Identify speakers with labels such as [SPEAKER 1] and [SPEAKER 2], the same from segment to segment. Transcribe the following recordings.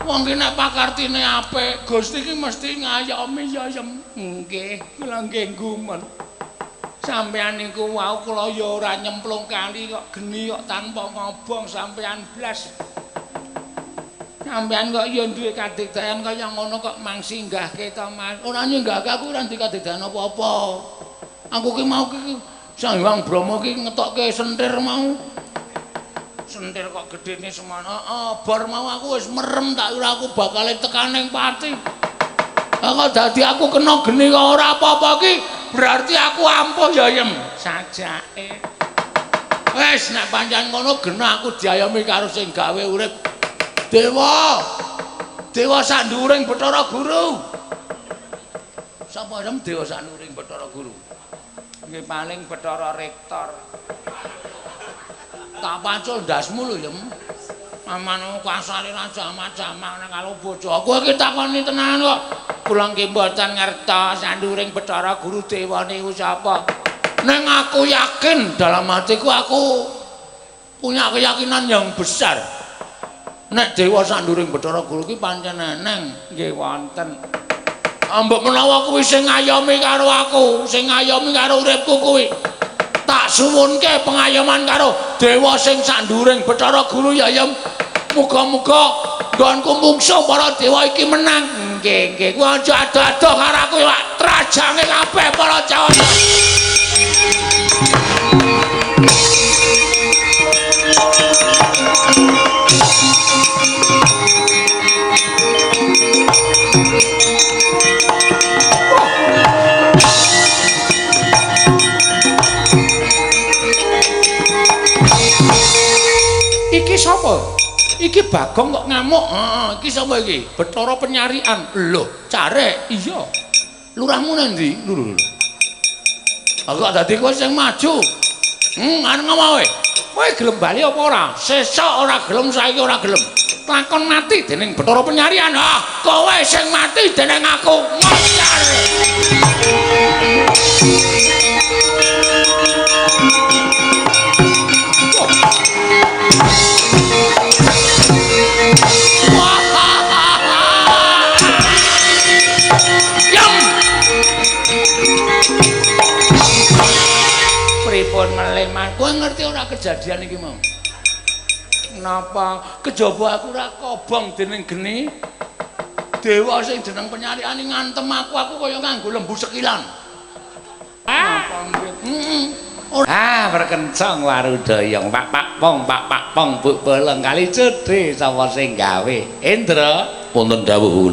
[SPEAKER 1] Wong ki nek pakartine apik, Gusti ki mesti ngayomi ya nggih, kula nggih gumen. Sampeyan niku wau kula ya ora nyemplung kali kok geni kok tanpa ngobong sampeyan blas. Sampeyan kok ya duwe kadegdayan kaya ngono kok mangsinggahke to Mas. Ora nyenggahke aku ora duwe kadegdayan apa-apa. Aku ki mau ki Sang Hyang Brahma ki ngetokke sentir mau. Sentir kok gedene semono. Bar mau aku wis merem tak ora aku bakal tekan ning pati. Kok dadi aku kena geni kok ora apa-apa ki berarti aku ampuh ya Yem. Sajake. Wis nek pancen ngono genah aku diayomi karo sing gawe urip. Dewa. Dewa sanduring Bathara Guru. Sapa Yem Dewa sanduring Bathara Guru? Nggih paling Bathara Rektor. Tak pacul ndasmu lho Yem. Aman kasane raja macam-macam nang karo bojo. Kowe iki takoni tenan kok. Kula nggih mboten ngertos sanduring Bathara Guru Dewa niku sapa. Neng aku yakin dalam hatiku aku punya keyakinan yang besar. Nek Dewa sanduring Bathara Guru ki pancen eneng nggih wonten. Ambek menawa kuwi sing ngayomi karo aku, sing ngayomi karo uripku kuwi. Tak suwunke pengayoman karo Dewa sing sanduring Bathara Guru ya Yem. Muga-muga nggonku mungsuh para dewa iki menang. Nggih, nggih. Kuwi aja ado-ado karo aku ya, trajange kabeh para Jawana. Iki sapa? Iki Bagong kok ngamuk. Iki sapa iki? Bathara Penyarian. Lho, Carek. Iya. Lurahmu nang ndi? Lho. Kok dadi kowe sing maju. Arep ngomong kowe. Kowe gelem bali apa ora? Sesuk ora gelem, saiki ora gelem. Lakon mati dening Bathara Penyarian. Kowe sing mati dening aku. Ngocar. Pripun meleman? Kowe ngerti ora kejadian iki mau? Napa kejaba aku ora kobong dening geni? Dewa sing jeneng Penyarian ngantem aku kaya nganggo lembu sekilan. Napa nggih?
[SPEAKER 2] Berkencang warudaya pak pong bu bolong kali cedhe sapa sing gawe Indra wonten dawuh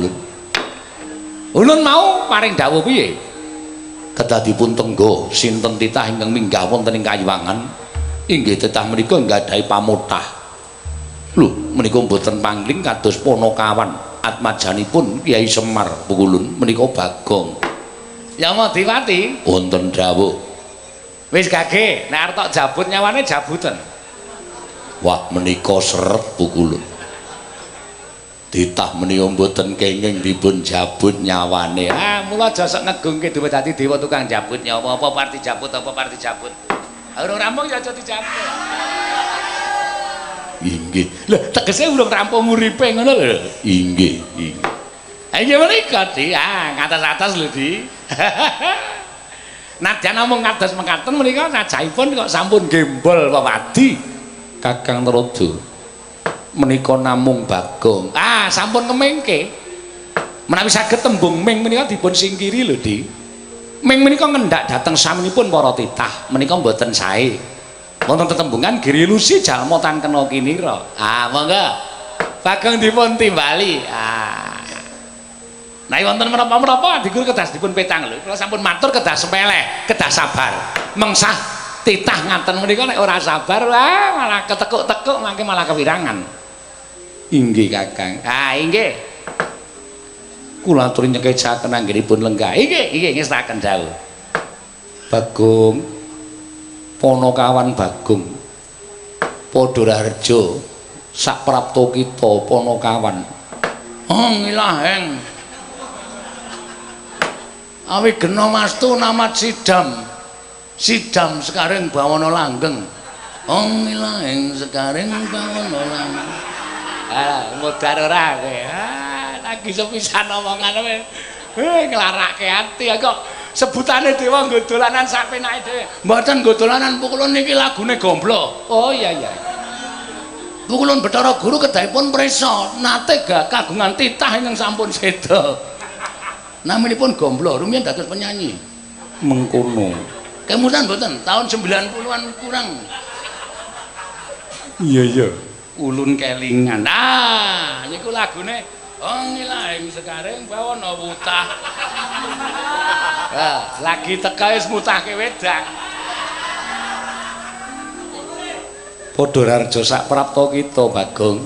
[SPEAKER 2] ulun mau paring dawuh piye kedadipun tenggo sinten titah ingkang minggah wonten ing Kayuwangan inggih titah menika nggadahi pamutah lho menika mboten pangling kados Ponokawan atmajanipun Kyai Semar Pukulun menika Bagong Yamadiwati wonten dawuh Wis gage, nek arep tok jabut nyawane jabutan. Wah, menika seret Pukulun. Ditah menika mboten kenging dipun jabut nyawane. Ah, mula aja sok ngegungke duwe dadi dewa tukang jabut nyawa apa parti jabut. Urung rampung ya aja dijabut. Inggih. Lah tegese urung rampung uripe ngono lho. Inggih. Inggih menika Di, ngatas-atas lho Di. Nadyan namung kados mekaten menika sajaipun kok sampun gembol pepadi Kakang Narada. Menika namung Bagong. Sampun ngemengke. Menawi saged tembung ming menika dipun singkiri lho Di. Ming menika ngendhak dhateng saminipun para titah. Menika mboten sae. Wonten tetembungan Giri Lusi jalma tan kena kinira. Monggo. Bagong dipun timbali. Nah, wonten menapa-menapa adikur kedah dipun petang lho. Kula sampun matur kedah sepeleh, kedah sabar. Mengsah titah ngaten menika nek ora sabar, malah ketekuk-tekuk mangke malah kewirangan. Inggih Kakang. Inggih. Kula aturi nyekecaken anggenipun lenggah. Inggih ngestaken dawuh. Bagong Panakawan Bagong. Padha Raharja sak prapta kita Panakawan. Ngilaheng. Awi gena mastu namat sidam sekaring bawana langgeng. Ngilaheng sekaring bawana langgeng. Modar ora kowe. Lagi sepisan omongan kowe. Nglarake ati kok sebutane dewa nggo dolanan sapenake dhewe. Mboten nggo dolanan Pukulun niki lagune Gomblo. Oh iya. Pukulun Bathara Guru kedahipun prisa nate kagungan titah ingkang sampun seda. Naminipun Gomblo, rumiyin dados penyanyi. Mengkono. Kemudian mboten tahun 90-an kurang. Iya. Ulun kelingan. Niku lagune ngilahing sekaring bawana wutah. Lagi teka wis mutahke wedang. Padha Raharja sak prapta kita, Bagong.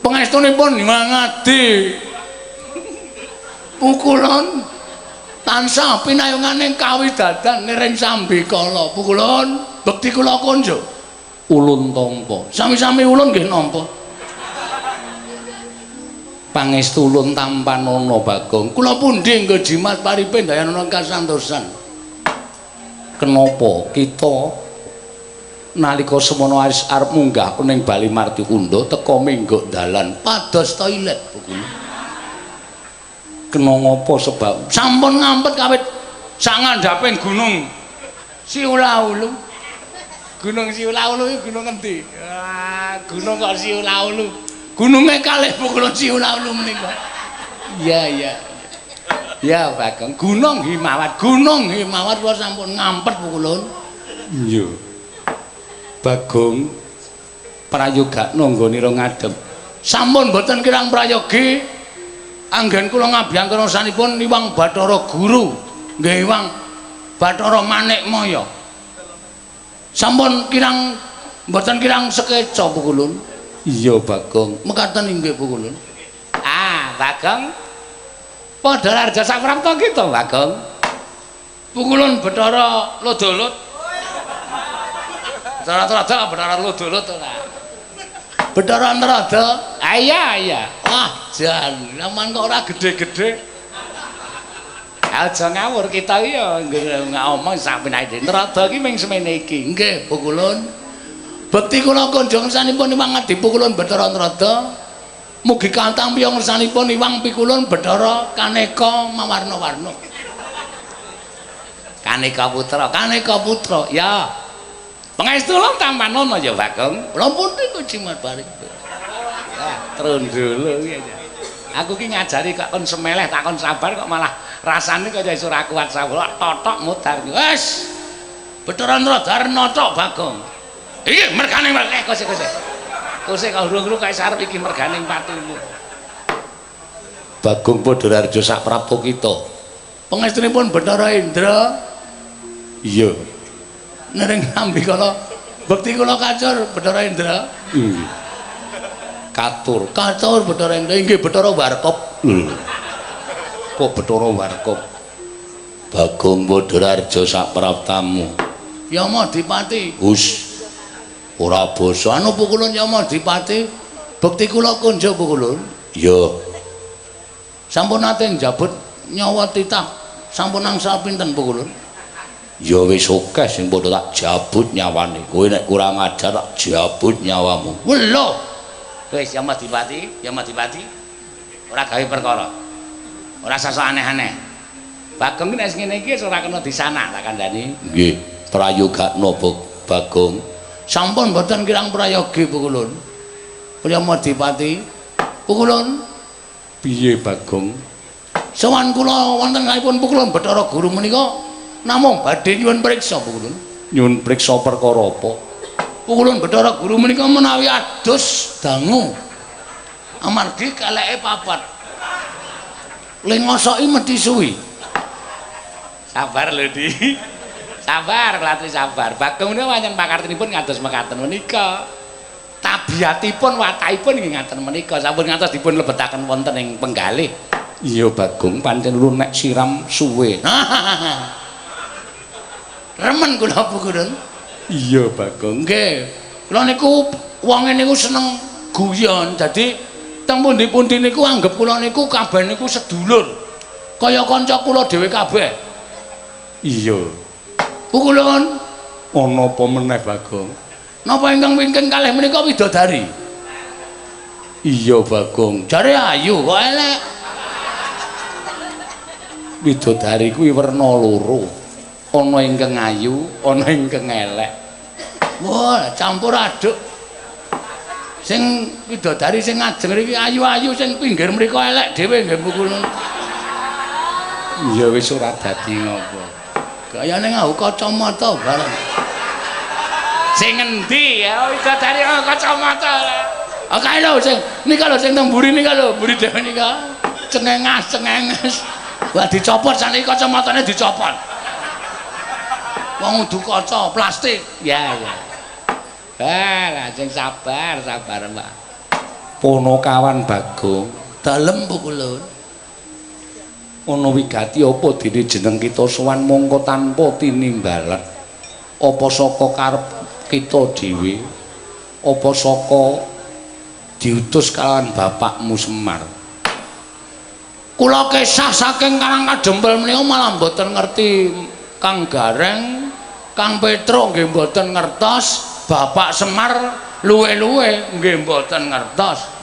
[SPEAKER 2] Pangestunipun ngangadi. Pukulun tansah pinayunganing kawidadan niring Sambikala. Pukulun bekti kula konjo. Ulun tampa. Sami-sami ulun nggih nampa. Pangestu ulun tampanana Bagong. Kula pundi nggo jimat paripe dayanana kasantosan. Kenapa kita nalika semono arep munggah ning Bali Marti Kunda teka menggok dalan pados toilet Pukulun. Kena ngopo sebab sampun ngampet kawit sak ngandhaping gunung Siulaulu. Gunung Siulaulu iki gunung endi? Gunung kok Siulaulu. Gununge kalih Pukulun Siulaulu menika. Iya. Ya Bagong, Gunung Himawat kula sampun ngampet Pukulun. Iya. Bagong prayogakna nggonira ngadhep. Sampun mboten kirang prayogi. Anggen kula ngabiyang kersanipun Iwang Bathara Guru, nggih Iwang Bathara Manikmaya. Sampun kirang mboten kirang sekeca Pukulun. Iya Bagong, mekaten inggih Pukulun. Bagong. Padha Raharja sak prapta kita, Bagong. Pukulun Bathara Lodolot. Bathara Lodolot ora. Bathara Narada. Iya. Jan, naman kok ora gede-gede. Aja ngawur kita iki ya ngomong sapenake. Narada iki ming semene iki. Nggih, Pukulun. Bekti kula kunjung sanipun Iwang Adi Pukulun Bathara Narada. Mugi kantang piyong sanipun Iwang Pikulun Bathara Kaneka mawarna-warna. Kaneka putra. Ya. Pangestu lho tampanana ya, Bagong. Kula pundi kok jimat barik. Trondolo iki. Aku ki ngajari kok kon semeleh takon sabar kok malah rasane kaya iso ora kuat sabar. Totok mudar. Wes. Bathara Narada notok Bagong. Iki mergane kose. Kose kok urung-urung kaya sarep iki mergane patumu. Bagong padha Raharja sak prapta kita. Pangestunipun Bathara Indra. Iya. Nering Sambikala bekti kula kacur Bathara Indra. Katur Bathara Indra inggih Bathara Warkop. Kok Bathara Warkop? Bagong padha Raharja sak praptamu.
[SPEAKER 1] Yamadipati.
[SPEAKER 2] Hus. Ora basa anu pukulun Yamadipati. Bekti kula kunjuk pukulun. Ya. Sampun nate njabut nyawa titah. Sampun angsal pinten pukulun? Ya wis akeh sing padha tak jabut nyawane. Kowe nek kurang ajar tak jabut nyawamu.
[SPEAKER 1] Lho.
[SPEAKER 2] Wis Yamadipati, Yamadipati. Ora gawe perkara. Ora sasa aneh-aneh. Bagong nek ngene iki ora kena disanak tak kandhani. Nggih, prayogakno Bagong.
[SPEAKER 1] Sampun mboten kirang prayogi pukulun. Yamadipati. Pukulun.
[SPEAKER 2] Piye Bagong?
[SPEAKER 1] Sowan kula wonten kalipun pukulun Bathara Guru menika namung badhe nyuwun priksa pukulun.
[SPEAKER 2] Nyuwun priksa perkara apa?
[SPEAKER 1] Pukulun Bathara Guru menika menawi adus dangu. Amargi keleke papat. Lengosoki mesti suwi.
[SPEAKER 2] Sabar lho, Di. Sabar, latri sabar. Bagong menika pancen pakartinipun ngados mekaten menika. Tabiatipun watahipun nggih ngaten menika. Sampun ngantos dipun lebetaken wonten ing penggalih. Iya Bagong pancen lu nek siram suwe.
[SPEAKER 1] Remen kula pukulun.
[SPEAKER 2] Iya Bagong.
[SPEAKER 1] Nggih. Kula niku wonge niku seneng guyon. Dadi teng pundi-pundi niku anggap kula niku kabeh niku sedulur. Kaya kanca kula dhewe kabeh.
[SPEAKER 2] Iya.
[SPEAKER 1] Pukulun.
[SPEAKER 2] Ana apa meneh Bagong?
[SPEAKER 1] Napa ingkang wingking kalih menika widodari?
[SPEAKER 2] Iya Bagong.
[SPEAKER 1] Jare ayu kok elek.
[SPEAKER 2] Widodari kuwi werna loro. Ana ingkang ayu, ana ingkang elek.
[SPEAKER 1] Wah, campur aduk. Sing widodari sing ngajeng iki ayu-ayu, sing pinggir mriku elek dhewe nggih pukulun.
[SPEAKER 2] Ya wis ora dadi ngopo.
[SPEAKER 1] Gayane nganggo kacamata bareng.
[SPEAKER 2] Sing endi ya widodari kacamata.
[SPEAKER 1] Ah kae lho sing nika lho sing teng mburi nika lho, mburi dhewe nika. Cengengas. Wah dicopot saniki kacamatane dicopot. Wong udu kaca plastik.
[SPEAKER 2] Ya. Lah sing sabar, Mbak. Ponokawan Bagong,
[SPEAKER 1] Dalem pukulun.
[SPEAKER 2] ana wigati apa dene jeneng kita sowan mongko tanpa tinimbalan? Apa saka karep kita dhewe? Apa saka diutus kalawan bapakmu Semar?
[SPEAKER 1] Kula kesah saking Karang Kadempel menika malah mboten ngerti Kang Gareng, Kang Petruk nggih mboten ngertos, Bapak Semar luwe-luwe nggih mboten ngertos.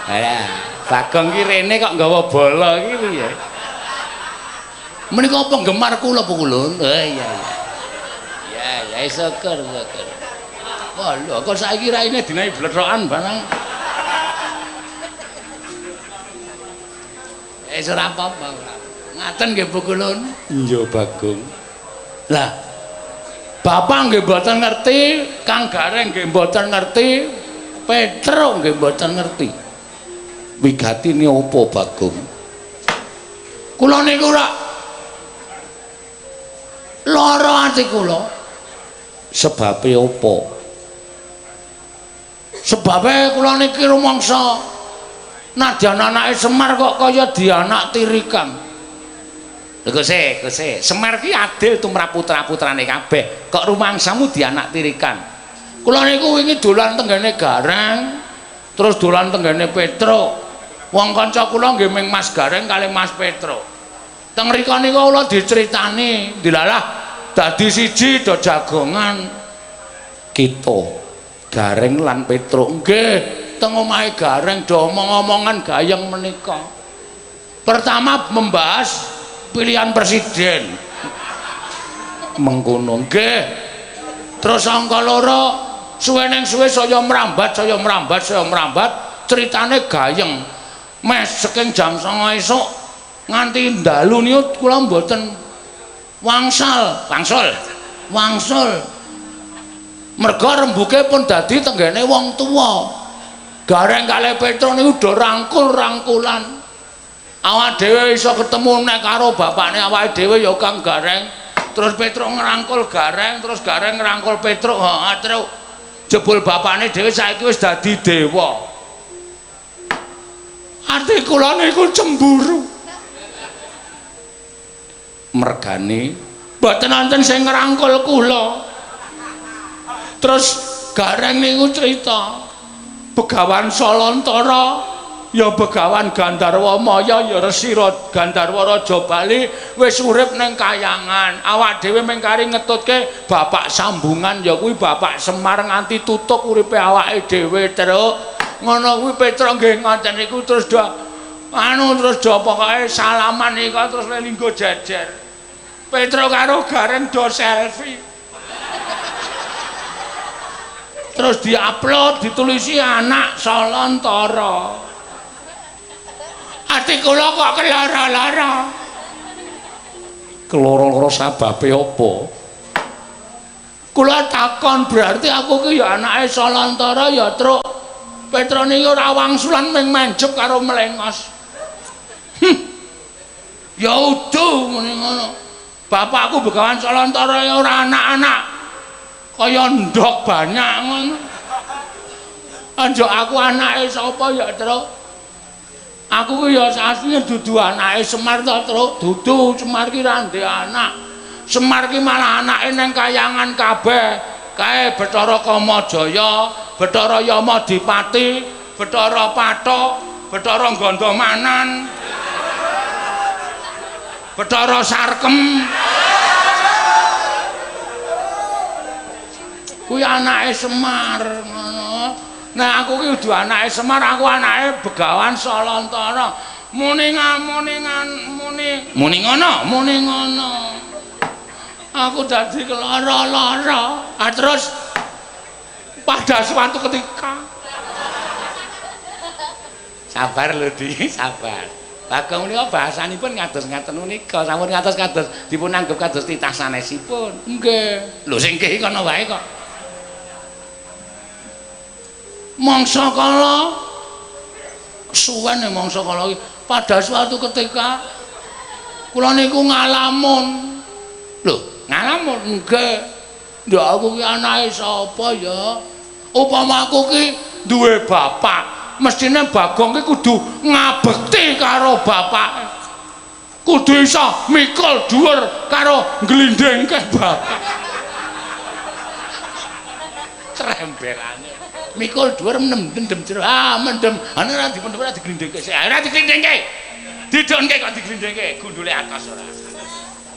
[SPEAKER 2] Lah, Bagong ki rene kok nggawa bola iki piye?
[SPEAKER 1] Menika penggemar kula pukulun.
[SPEAKER 2] Iya. Ya, syukur.
[SPEAKER 1] Wah, lho kok saiki raine dinae blethokan barang. Ora apa-apa. Ngaten nggih pukulun.
[SPEAKER 2] Iya, Bagong.
[SPEAKER 1] Lah, Bapak nggih mboten ngerti, Kang Gareng nggih mboten ngerti, Petruk nggih mboten ngerti.
[SPEAKER 2] Wigatine apa, Bagong?
[SPEAKER 1] Kula niku ora lara ati kula.
[SPEAKER 2] Sebabe apa?
[SPEAKER 1] Sebabe kula niki rumangsa nadyan anake Semar kok kaya dianak tirikan.
[SPEAKER 2] Lho Guse, Semar ki adil tumrap putra-putrane kabeh. Kok rumangsamu dianak tirikan?
[SPEAKER 1] Kula niku wingi dolan tenggene Gareng, terus dolan tenggene Petruk. Wong kanca kula nggih ming Mas Gareng kali Mas Petruk. Teng mriku niku kula diceritani, dilalah dadi siji do jagongan.
[SPEAKER 2] Kita Gareng lan Petruk
[SPEAKER 1] Nggih, teng omahe Gareng do omong-omongan gayeng menika. Pertama membahas pilihan presiden.
[SPEAKER 2] mengkono.
[SPEAKER 1] Nggih. Terus angka loro suweneng suwe saya mrambat, ceritane gayeng. Mes saking jam 09.00 esuk nganti dalu niku kula mboten wangsul. Merga rembuke pun dadi tenggene wong tuwa. Gareng kalih Petruk niku do rangkul-rangkulan. Awak dhewe iso ketemu nek karo bapakne awake dhewe ya Kang Gareng. Terus Petruk ngrangkul Gareng, terus Gareng ngrangkul Petruk. Heeh, terus jebul bapakne dhewe saiki wis dadi dewa. Ati kula niku cemburu.
[SPEAKER 2] mergani
[SPEAKER 1] mboten wonten sing ngrangkul kula. Terus gareng niku crita Begawan Salantara ya Begawan Gandarwa Maya ya Resira Gandarwa Raja Bali wis urip ning Kayangan. Awak dhewe mengkari ngetutke bapak sambungan ya kuwi Bapak Semar nganti tutuk uripe awake dhewe terus ngono kuwi Petra nggih ngoten niku terus terus pokoke salaman niku terus linggo jejer. Petra karo Gareng do selfie. Terus diupload ditulisi anak Salantara. Ati kula kok kelara-lara.
[SPEAKER 2] keloro-loro sababe apa?
[SPEAKER 1] Kula takon berarti aku ki ya anake Salantara ya truk. Petra niki ora wangsulan ming menjep karo melengos. Ya udu muni ngono. Bapakku Begawan Salantara ya ora anak-anak. Kaya ndok banyak ngono. Anjo aku anake sapa ya, Truk? Aku ki ya asline dudu anake Semar to, Truk. Dudu Semar ki ra ndek anak. Semar ki malah anake ning Kayangan kabeh. Kae Bathara Kamajaya, Bathara Yamadipati, Bathara Pathok, Bathara Gandamanan, Bathara Sarkem. Kuwi anake Semar ngono. Nah aku ki kudu anake Semar, aku anake Begawan Salantara. Muni ngono. Aku dadi kelara-lara. Terus pada suatu ketika
[SPEAKER 2] Sabar lho Di, sabar. Bagong menika bahasanipun ngados-ngaten menika, sampun ngatos kados dipun anggap kados titah sanesipun.
[SPEAKER 1] nggih.
[SPEAKER 2] Lho sing nggih kono wae kok.
[SPEAKER 1] Mangsa kala suwen mangsa kala pada suatu ketika kula niku ngalamun.
[SPEAKER 2] Lho,
[SPEAKER 1] Ngalamun nggih. Ndak aku ki anake sapa ya? Upama aku ki duwe bapak, mestine Bagong ki kudu ngabekti karo bapake. Kudu iso mikul dhuwur karo nglindhengke bapak.
[SPEAKER 2] trembelane.
[SPEAKER 1] Mikul dhuwur mendem jero. Mendem. Ana ora dipendem ora diglindhengke. Ora diglindhengke. Didonke kok diglindhengke, gundule atas ora.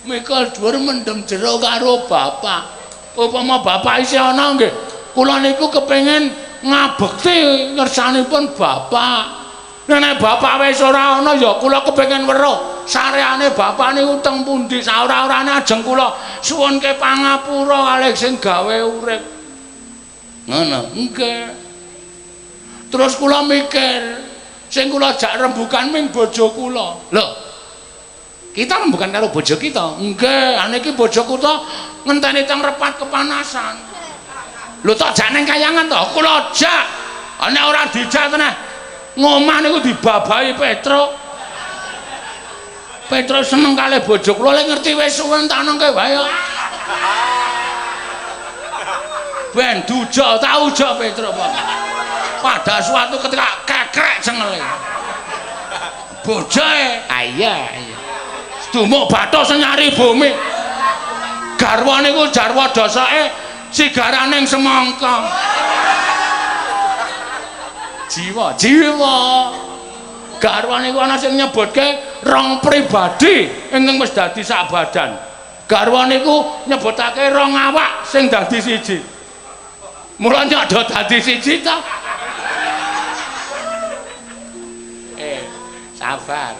[SPEAKER 1] Mikul dhuwur mendem jero karo bapak. Upama bapak isih ana nggih, kula niku kepengin ngabekti ngersanipun bapak. Nek bapak wis ora ana ya kula kepengin weruh sareane bapak niku teng pundi, saora-orane ajeng kula suwunke pangapura kalih sing gawe urip. Ngono, nggih. Terus kula mikir, sing kula jak rembugan ming bojo kula.
[SPEAKER 2] Lho, kita rembukan karo bojo kita.
[SPEAKER 1] Nggih, niki bojoku to ngenteni teng repat kepanasan.
[SPEAKER 2] Lho tok jak ning Kayangan to.
[SPEAKER 1] Kula jak. Nek ora dijak tenan, ngomah niku dibabahi Petruk. Petruk seneng kalih bojo kula, lek ngerti wis suwen tak nengke wae kok. Ben duja, tak uja Petruk kok. Pada suatu ketika kekrek cengele. Bojoe,
[SPEAKER 2] Iya.
[SPEAKER 1] dumuk bathos nyari bumi. Garwa niku jarwa dosake sigaraning semangka. Jiwa. Garwa niku ana sing nyebutke rong pribadi ingkang wis dadi sak badan. Garwa niku nyebutake rong awak sing dadi siji. Mula nyada dadi siji ta?
[SPEAKER 2] Sabar.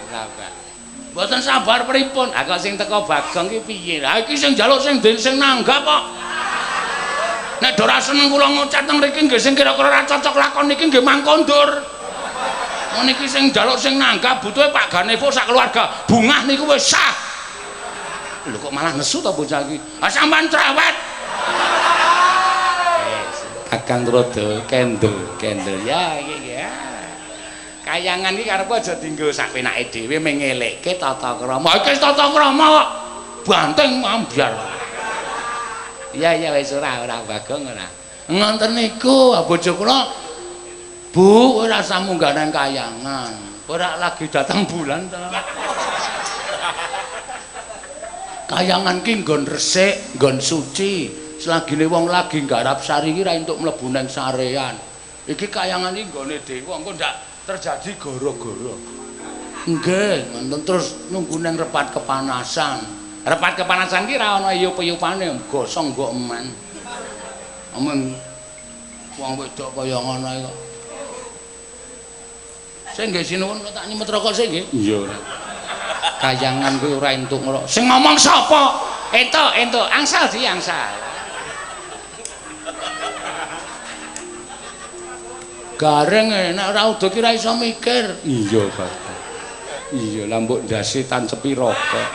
[SPEAKER 1] Mboten sabar pripun?
[SPEAKER 2] Kok sing teko Bagong ki piye?
[SPEAKER 1] Ha iki sing njaluk sing nanggap kok. Nek ora seneng kula ngucat teng mriki nggih sing kira-kira ora cocok lakon niki nggih mangkondur. Niki sing njaluk sing nanggap butuhe Pak Ganevo sak keluarga. Bungah niku wis sah.
[SPEAKER 2] Lho kok malah nesu to bocah iki?
[SPEAKER 1] Ha sampean cerewet.
[SPEAKER 2] Kakang Rodo kendel ya iki ya. Kayangan iki karepku aja dienggo sak penake dhewe mengelekke tata krama.
[SPEAKER 1] Iki tata krama kok banteng ambyar.
[SPEAKER 2] Iya wis ora Bagong ora.
[SPEAKER 1] Ngonten niku bojo kula Bu ora usah munggah nang Kayangan. Ora lagi datang bulan to. Kayangan ki nggon resik, nggon suci. Selagine wong lagi nggarap sari ki ra entuk mlebu nang sarean. Iki kayangan iki nggone dewa, engko ndak terjadi goro-goro. Nggih, ngoten terus nunggu nang repat kepanasan. Repat kepanasan ki ra ana iyup-iyupane, gosong nggo eman. Amun wong wedok kaya ngono kok. Sing nggih sinuwun kula tak nyemet rokok sik nggih.
[SPEAKER 2] Iya.
[SPEAKER 1] Kayangan kuwi ora entuk ngrok. Sing ngomong sapa? Entuk, angsal di angsal. Gareng nek ora udo ki ra iso mikir.
[SPEAKER 2] Iya, Pak. Iya, lambuk ndase tancepi rokok.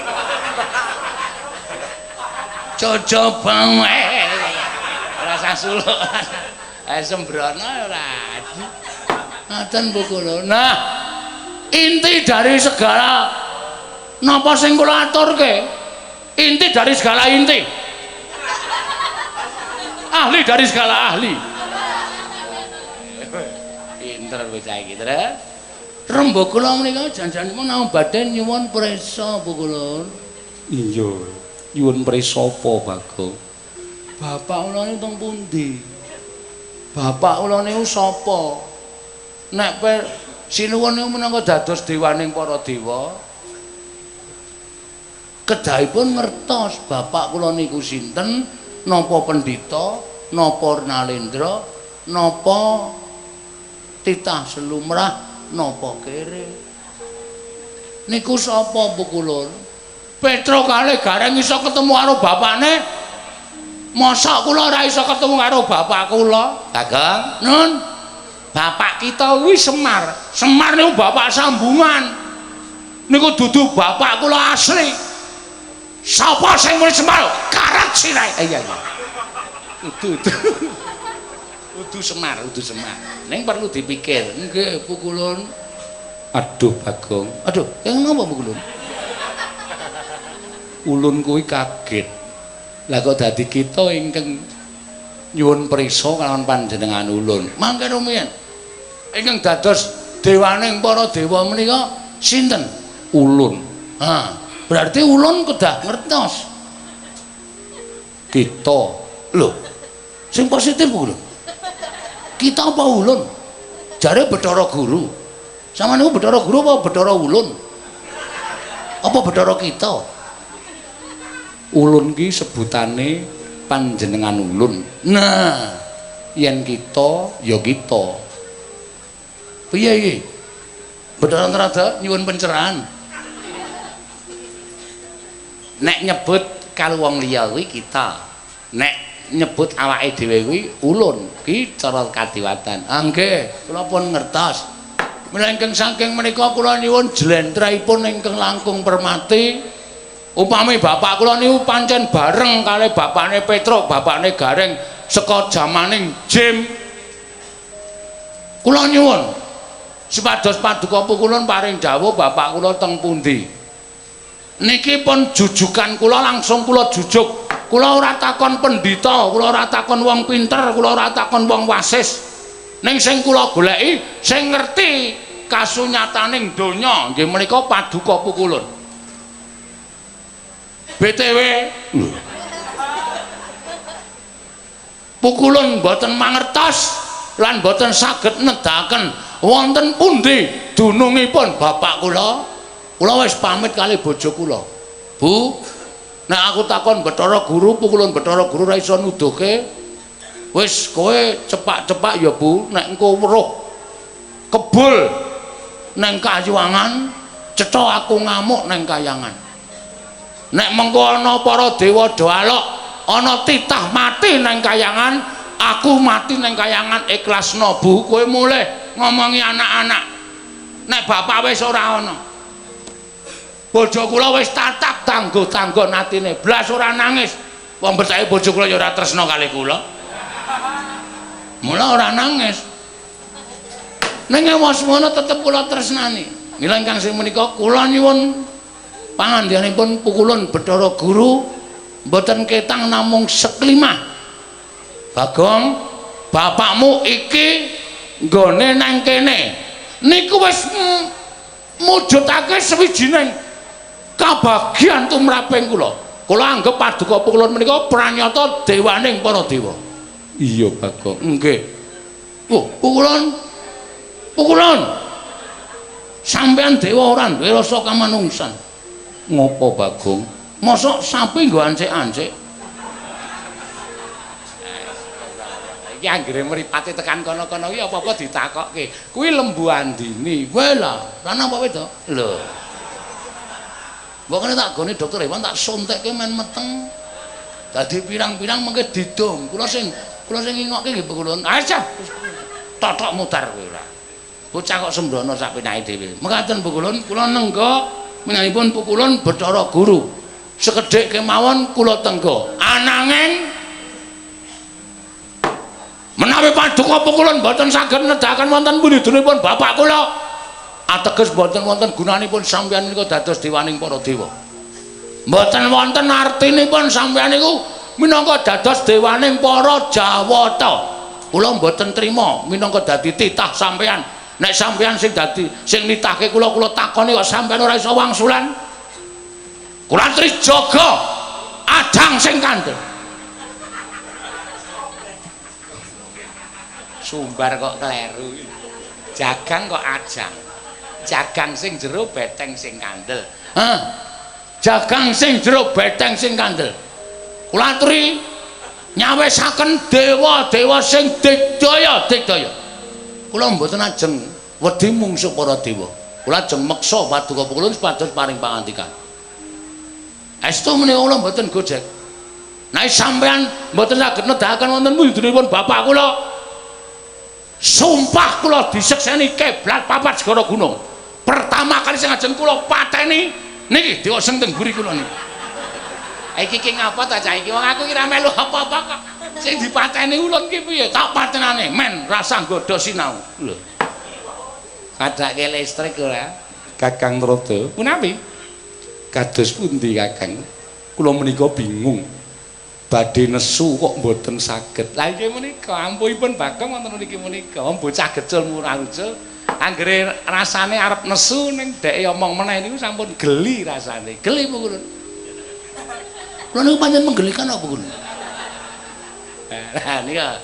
[SPEAKER 1] Cocoba rasa suluk. Sembrono ora. Ngaten Bu kula. Nah, inti dari segala napa sing kula aturke? Inti dari segala inti. Ahli dari segala ahli. Pinter kowe saiki, Tru. Rembug kula menika janjanipun nang badhe nyuwun prisa Bu kula.
[SPEAKER 2] Iya. Nyuwun prisa apa, Bagong?
[SPEAKER 1] Bapak kula niku teng pundi? Bapak kula niku sapa? Nek sinuwun niku menangka dados dewaning para dewa. Kedahipun ngertos bapak kula niku sinten, napa pendhita, napa Nalendra, napa titah selumrah, napa kere. Niku sapa Bu kula? Petro kalih gareng iso ketemu karo bapakne. Mosok kula ora iso ketemu karo bapak kula?
[SPEAKER 2] Bagong,
[SPEAKER 1] Nun. Bapak kita kuwi Semar. Semar niku bapak sambungan. Niku dudu bapak kula asli. Sapa sing muni Semar? Karat sirahe. Iya. Udu Semar. Ning perlu dipikir. Nggih, Bu Kulun.
[SPEAKER 2] aduh Bagong.
[SPEAKER 1] Aduh, yang napa Bu Kulun?
[SPEAKER 2] Ulun kuwi kaget. Lah kok dadi kita ingkang nyuwun prisa kalawan panjenengan ulun.
[SPEAKER 1] Mangke rumiyin. Ingkang dados dewaning para dewa menika sinten?
[SPEAKER 2] Ulun.
[SPEAKER 1] Ha, berarti ulun kedah ngertos.
[SPEAKER 2] Kita.
[SPEAKER 1] Lho, sing positif Bu Kulun. Kita apa ulun? Jare Bathara Guru. Sama niku Bathara Guru apa Bathara Ulun? Apa Bathara kita?
[SPEAKER 2] Ulun ki sebutane panjenengan ulun.
[SPEAKER 1] Nah,
[SPEAKER 2] Yen kita ya kita.
[SPEAKER 1] piye iki? Bathara Antarada nyuwun pencerahan.
[SPEAKER 2] Nek nyebut karo wong liya kuwi kita. Nek nyebut awake dhewe kuwi ulun. Ki cara kadiwatan.
[SPEAKER 1] Ah nggih, kula pun ngertos. Mlengkeng saking menika kula nyuwun jlentrahipun ingkang langkung permati. Upami bapak kula niku pancen bareng kali bapakne Petro, bapakne Gareng saka jamaning Jim. Kula nyuwun supados paduka pukulun paring dawuh bapak kula teng pundi. Niki pun jujukan kula langsung kula jujuk. Kula ora takon pendhita, kula ora takon wong pinter, kula ora takon wong wasis. Ning sing kula goleki sing ngerti kasunyataning donya nggih menika paduka pukulun. BTW pukulun boten mangertos lan boten saged nedahaken wonten pundi dunungipun bapak kula. Kula wis pamit kali bojo kula. Bu, nek aku takon Bathara Guru, pukulun Bathara Guru ra iso nuduhke. Wis kowe cepak-cepak ya Bu, nek engko weruh kebul nang Kayuwangan, cetha aku ngamuk nang Kayangan. Nek mengko ana para dewa do alok, ana titah mati nang Kayangan, aku mati nang Kayangan ikhlasno Bu. Kowe mulih ngomongi anak-anak. Nek bapak wis ora ana. Bojo kula wis tatak tanggo-tanggo atine, blas ora nangis. Wong betake bojo kula ya ora tresna kali kula. Mula ora nangis. Ning wis ngono tetep kula tresnani. Mila ingkang sing menika kula nyuwun pangandhanipun pukulun Bathara Guru mboten ketang namung seklimah. Bagong, bapakmu iki nggone nang kene. Niku wis mujudake sawijining kabagyan tumraping kula. Kula anggap paduka pukulun menika pranyata dewaning para dewa.
[SPEAKER 2] Iya Bagong.
[SPEAKER 1] Nggih. Oh, pukulun. Pukulun. Sampeyan dewa ora duwe rasa kamanungsan.
[SPEAKER 2] Ngopo Bagong?
[SPEAKER 1] Mosok sapi nggo ancik-ancik.
[SPEAKER 2] Iki anggere mripate tekan kono-kono iki apa-apa ditakokke.
[SPEAKER 1] Kuwi lembu andini. Wae lah, lanang apa wedok?
[SPEAKER 2] Lho.
[SPEAKER 1] Mbok kene tak gone dokter hewan tak suntikke men meteng. Dadi pirang-pirang mengke didom. Kula sing ngokke nggih pukulun. Aja. Totok mutar kowe ora. Bocah kok sembrono sak penake dhewe. Mekaten pukulun, kula nengga minangipun pukulun Bathara Guru. Sekedhik kemawon kula tengga. Ananging menawi paduka pukulun boten saged nedahaken wonten punjudunipun bapak kula, ateges boten wonten gunanipun sampeyan menika dados dewaning para dewa. Mboten wonten artinipun sampeyan niku minangka dados dewaning para Jawata. Kula mboten trima minangka dadi titah sampeyan. Nek sampeyan sing dadi sing nitahke kula takoni kok sampeyan ora iso wangsulan. Kula trijaga adang sing kandel.
[SPEAKER 2] Sumbar kok kleru. Jagang kok ajang. Jagang sing jero beteng sing kandel.
[SPEAKER 1] Hah? Jagang sing jero beteng sing kandel. Kula aturi nyawisaken dewa-dewa sing digdaya. Kula mboten ajeng wedi mungsuh para dewa. Kula ajeng meksa paduka pukulun supados paring pangandikan. Estu menika kula mboten gojek. Nek sampean mboten saged nedahaken wonten punjudunipun bapak kula, sumpah kula disekseni keblat papat segara gunung. Pertama kali sing ajeng kula pateni niki dewa sing teng guri kula niki.
[SPEAKER 2] Iki ki ngapa ta cah iki? Wong aku ki ra melu apa-apa kok.
[SPEAKER 1] Sing dipateni ulun ki piye? Tak patenane men rasa nggodha sinau.
[SPEAKER 2] Lho. Kadake listrik ora?
[SPEAKER 1] Kakang Trada.
[SPEAKER 2] Punapi?
[SPEAKER 1] Kados pundi Kakang? Kula menika bingung. Badhe nesu kok mboten saged.
[SPEAKER 2] Lah iki menika ampunipun Bagong wonten mriki menika. Wong bocah gecul murah-ucul. Anggere rasane arep nesu ning dheke omong meneh niku sampun geli rasane. Geli pukulun.
[SPEAKER 1] Kula niku pancen menggelikan apa kula?
[SPEAKER 2] Lah nika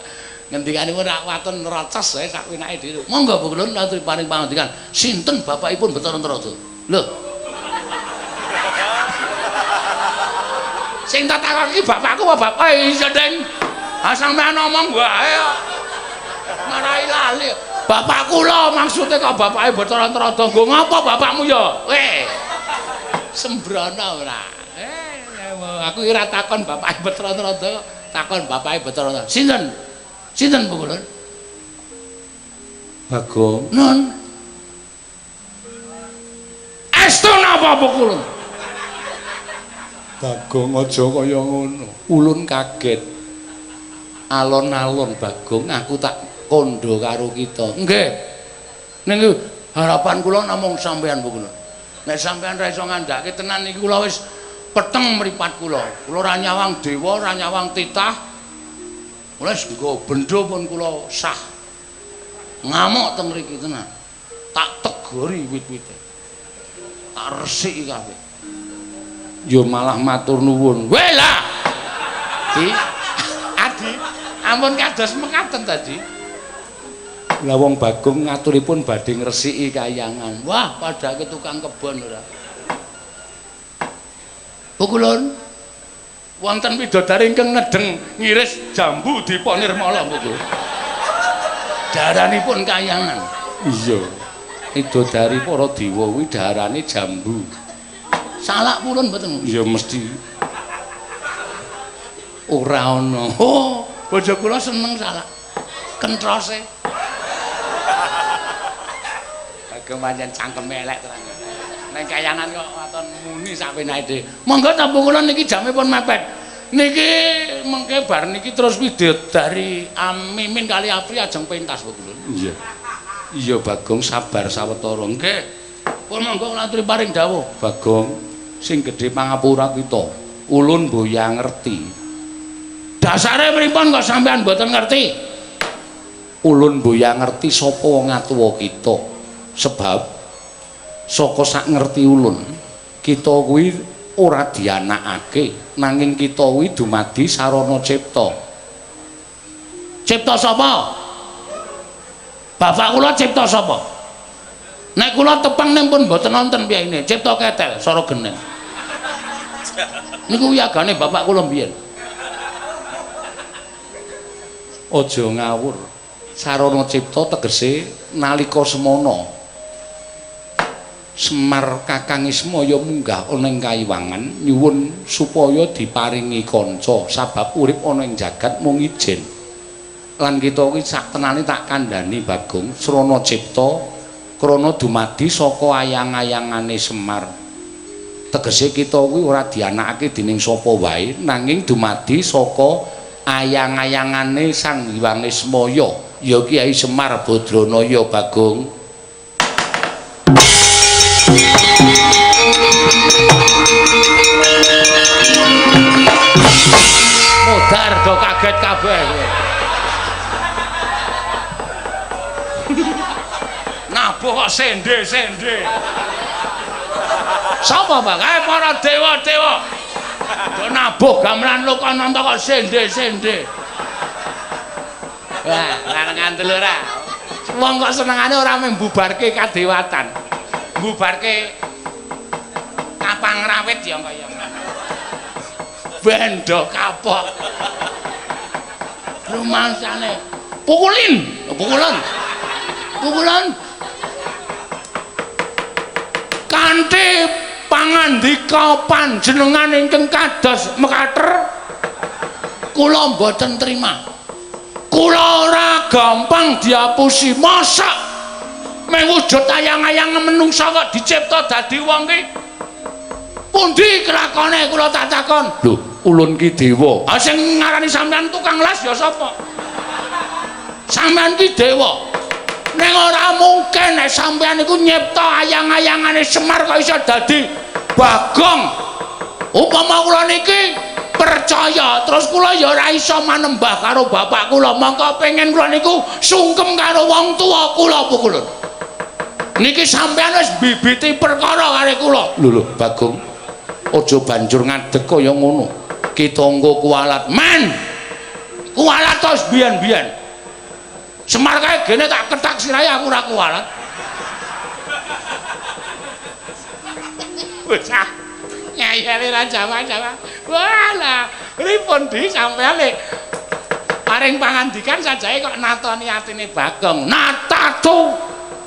[SPEAKER 2] ngendikanipun rak waton nerocos wae sak winake dhewe.
[SPEAKER 1] Monggo pukulun aturi paring pangandikan. Sinten bapakipun Bathara Trada? Lho.
[SPEAKER 2] Sing tak takoki bapakku apa bapak iso Deng.
[SPEAKER 1] Ah sampean ngomong wae kok. Marai lali. Bapak kula maksude kok bapake Bathara Trada. Nggo ngapa bapakmu ya?
[SPEAKER 2] Weh. Sembrono ora. Aku ora takon bapake Bathara Trada, takon bapake Bathara Trada.
[SPEAKER 1] Sinten? Sinten pukulun?
[SPEAKER 2] Bagong.
[SPEAKER 1] Nun. Estu napa pukulun?
[SPEAKER 2] Bagong aja kaya ngono. Ulun kaget. Alon-alon Bagong aku tak kondo karo kita.
[SPEAKER 1] Nggih. Niku harapan kula namung sampeyan pukulun. Nek sampeyan ra iso ngandhake tenan iki kula wis peteng mripat kula. Kula ra nyawang dewa, ra nyawang titah. Kula wis nggo bendho pun kula sah. Ngamuk teng mriki tenan. Tak tegori wit-wite. Tak resiki kabeh.
[SPEAKER 2] Yo malah matur nuwun.
[SPEAKER 1] Weh lah.
[SPEAKER 2] Adi, ampun kados mekaten tadi. Lah wong Bagong ngaturipun badhe ngresiki kayangan.
[SPEAKER 1] Wah, padake tukang kebon ora. Pukulun wonten widodari ingkang ngedeng ngiris jambu dipa nirmala puku. Daranipun kayangan.
[SPEAKER 2] Iya. Widodari para dewa kuwi darane jambu.
[SPEAKER 1] Salak purun mboten?
[SPEAKER 2] Ya mesti.
[SPEAKER 1] Ora ana. Oh, bojo kula seneng salak. Kentrose.
[SPEAKER 2] Bagong pancen cangkeme elek tenan.
[SPEAKER 1] Nek kayangan kok waton muni sak penake dhewe. Monggo ta kula niki jamipun mepet. Niki mengke bar niki terus widodari Mimin kali Apri ajeng pentas kula.
[SPEAKER 2] Iya. Iya Bagong sabar sawetara.
[SPEAKER 1] Nggih. Pun monggo kula aturi paring dawuh.
[SPEAKER 2] Bagong sing gedhe pangapura kita. Ulun mboya ngerti.
[SPEAKER 1] Dasare pripun kok sampean mboten ngerti?
[SPEAKER 2] Ulun mboya ngerti sapa wong atuwa kita. Sebab saka sak ngerti ulun, kita kuwi ora dianakake nanging kita kuwi dumadi sarana cipta.
[SPEAKER 1] Cipta sapa? Bapak kula cipta sapa? Nek kula tepang ning pun mboten nonton piyane, cipta ketel sara geneng. Niku yagane bapak kula mbiyen.
[SPEAKER 2] Aja ngawur. Sarana cipta tegese nalika semana Semar Kakang Ismaya munggah ana ing Kayiwangan nyuwun supaya diparingi kanca sabab urip ana ing jagat mung ijin. Lan kita kuwi saktenane tak kandhani Bagong srana cipta krana dumadi saka ayang-ayangane Semar. Tegese kita kuwi ora dianakake dening sapa wae nanging dumadi saka ayang-ayangane Sang Hyang Ismaya ya Kyai Semar Badranaya Bagong.
[SPEAKER 1] Modar do kaget kabeh. Nabuh kok sende-sende. Sapa, Bang? Para dewa-dewa. Do nabuh gamelan Lokananta kok sende-sende. Wah, lanang telu ora. Wong kok senengane ora membubarke kadewatan. Mbubarke kapang rawit ya kaya bendo kapok rumangsane pukulan kanthi pangandika panjenengan ingkang kados mekater kula mboten trima kula ora gampang diapusi masak mewujud ayang-ayang menungsa kok dicipta dadi wong ki pundi kelakone kula tak takon
[SPEAKER 2] lho ulun ki dewa
[SPEAKER 1] sing ngarani sampean tukang las ya sapa sampean ki dewa ning ora mungkin nek sampean iku nyipta ayang-ayangane Semar kok iso dadi Bagong upama kula niki percaya terus kula ya ora iso manembah karo bapak kula mongko pengen kula niku sungkem karo wong tuwa kula pukulun niki sampean wis bibiti perkara karo kula
[SPEAKER 2] lho Bagong aja banjur ngadeg kaya ngono kita nggo kualat
[SPEAKER 1] men kualat tos biyen-biyen Semar kae gene tak ketak sirahe aku ora kualat bocah nyayane ra jaman-jaman walah pripun di sampean lek paring pangandikan sajae kok natoni atine Bagong natatu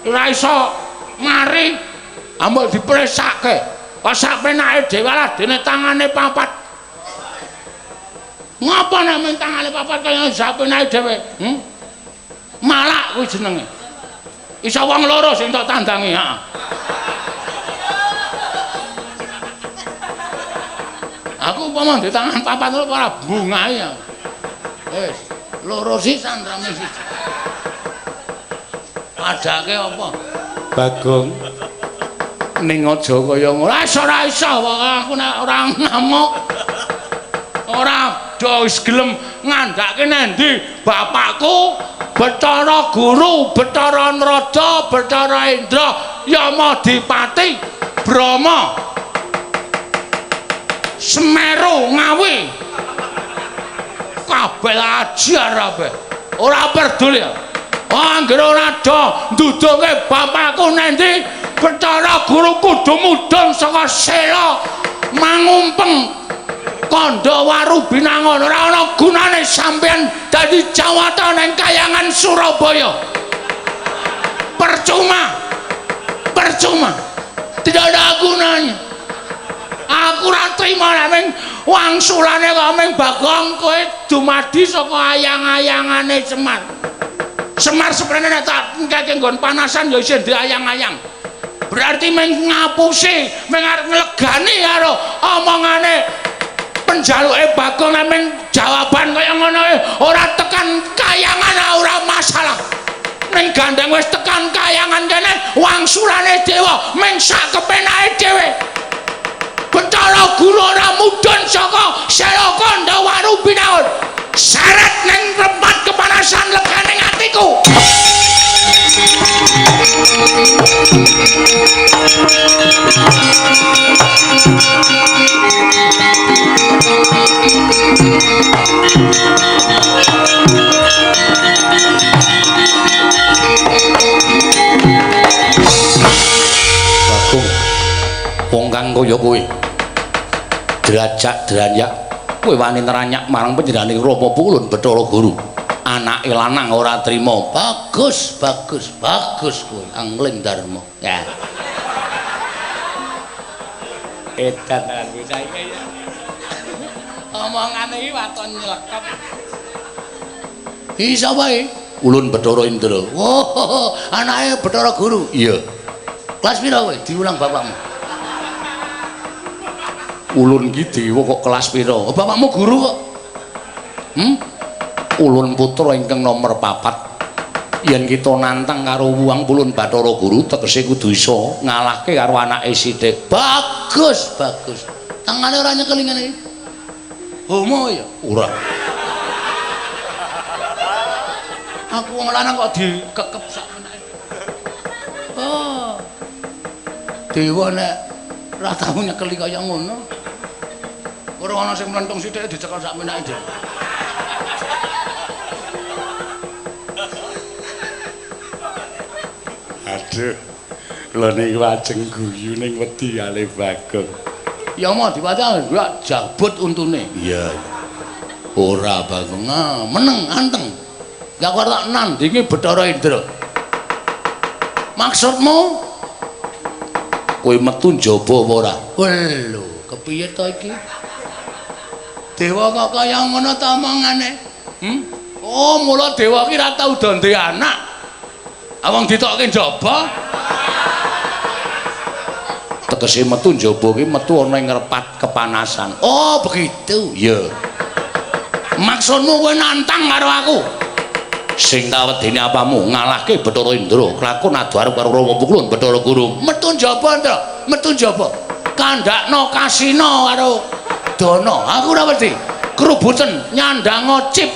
[SPEAKER 1] ora iso mari ambek dipresake kok sak penake dhewe lah dene tangane papat ngapa nek men tangane papat kaya sak penake dhewe malak kuwi jenenge iso wong loro sing tok tandangi heeh aku umpama di tangan papat lho ora bungae ya wis loro sisan rame siji padake apa
[SPEAKER 2] Bagong ning aja kaya ngono ora iso aku nek ora ngamuk ora do wis gelem ngandhake nendi bapakku Bathara Guru Bathara Nraja Bathara Indra Yamadipati Brahma Semeru Ngawi kabeh ajar kabeh ora peduli anggere ora do ndudunge bapakku nendi Bathara Guru kudu mudhun saka sela mangumpeng kandha waru binangun ora ana gunane sampean dadi jawata ning Kayangan Surabaya percuma tidak ada gunanya aku ora trima nek wangsulane kok mung Bagong kowe dumadi saka ayang-ayangane Semar sebenarnya tak ngkeke nggon panasan ya isih ayang-ayang berarti mung ngapusi mung arep nglegani karo omongane penjaluke Bagong nek jawaban kaya ngono ora tekan Kayangan ora masalah ning gandeng wis tekan Kayangan kene wangsulane dewa mung sak kepenake dhewe Bathara Guru ora mudhun saka sela kandha waru binangun syarat ning tempat kepanasan leganing atiku kaya kowe. Derajat dranyak kowe wani neranyak marang panjenengane Rama Pulun Bathara Guru. Anake lanang ora trima. Bagus, bagus, bagus kowe. Angling Darma. Ya. Edan aku saiki ya. Omongane iki waton nyelekep. Iki sapa iki? Ulun Bathara Indra. Oh, anake Bathara Guru. Iya. Kelas pira kowe? Diulang bapakmu. Ulun iki dewa kok kelas pira? Bapakmu guru kok. Ulun putra ingkang nomor 4. Yen kita nantang karo Wuang Pulun Bathara Guru tegese kudu iso ngalahke karo anake sithik. Bagus, bagus. Tangane ora nyekel ngene iki. Homo ya? Ora. Aku wong lanang kok dikekep sak menake. Oh. Dewa nek ora tau nyekeli kaya ngono. Ora ana sing mlentung sithik dicekel sak menake dhewe. Aduh. Lha niki wajeng guyu ning wedi kali Bagong. Ya mau diwaca gak jabut untune. Iya. Ora Bagong, meneng anteng. Gak kok tak nandingi Bathara Indra. Maksudmu kowe metu njaba apa ora? Lho, kepiye to iki? Dewa kok kaya ngono ta omongane? Oh, mula dewa ki ora tau do ndek anak. Awang ditokke njaba. Tegese metu njaba ki metu ana ing ngrepat kepanasan. Oh, begitu. Ya. Maksudmu kowe nantang karo aku? Sing tawedene apamu ngalahke Bathara Indra, kelakon adu arep karo Rama Pulun Bathara Guru. Metu njaba, Ndra. Metu njaba. Kandakno kasino karo Dana. Aku ora wedi. Kerubuten nyandang cip.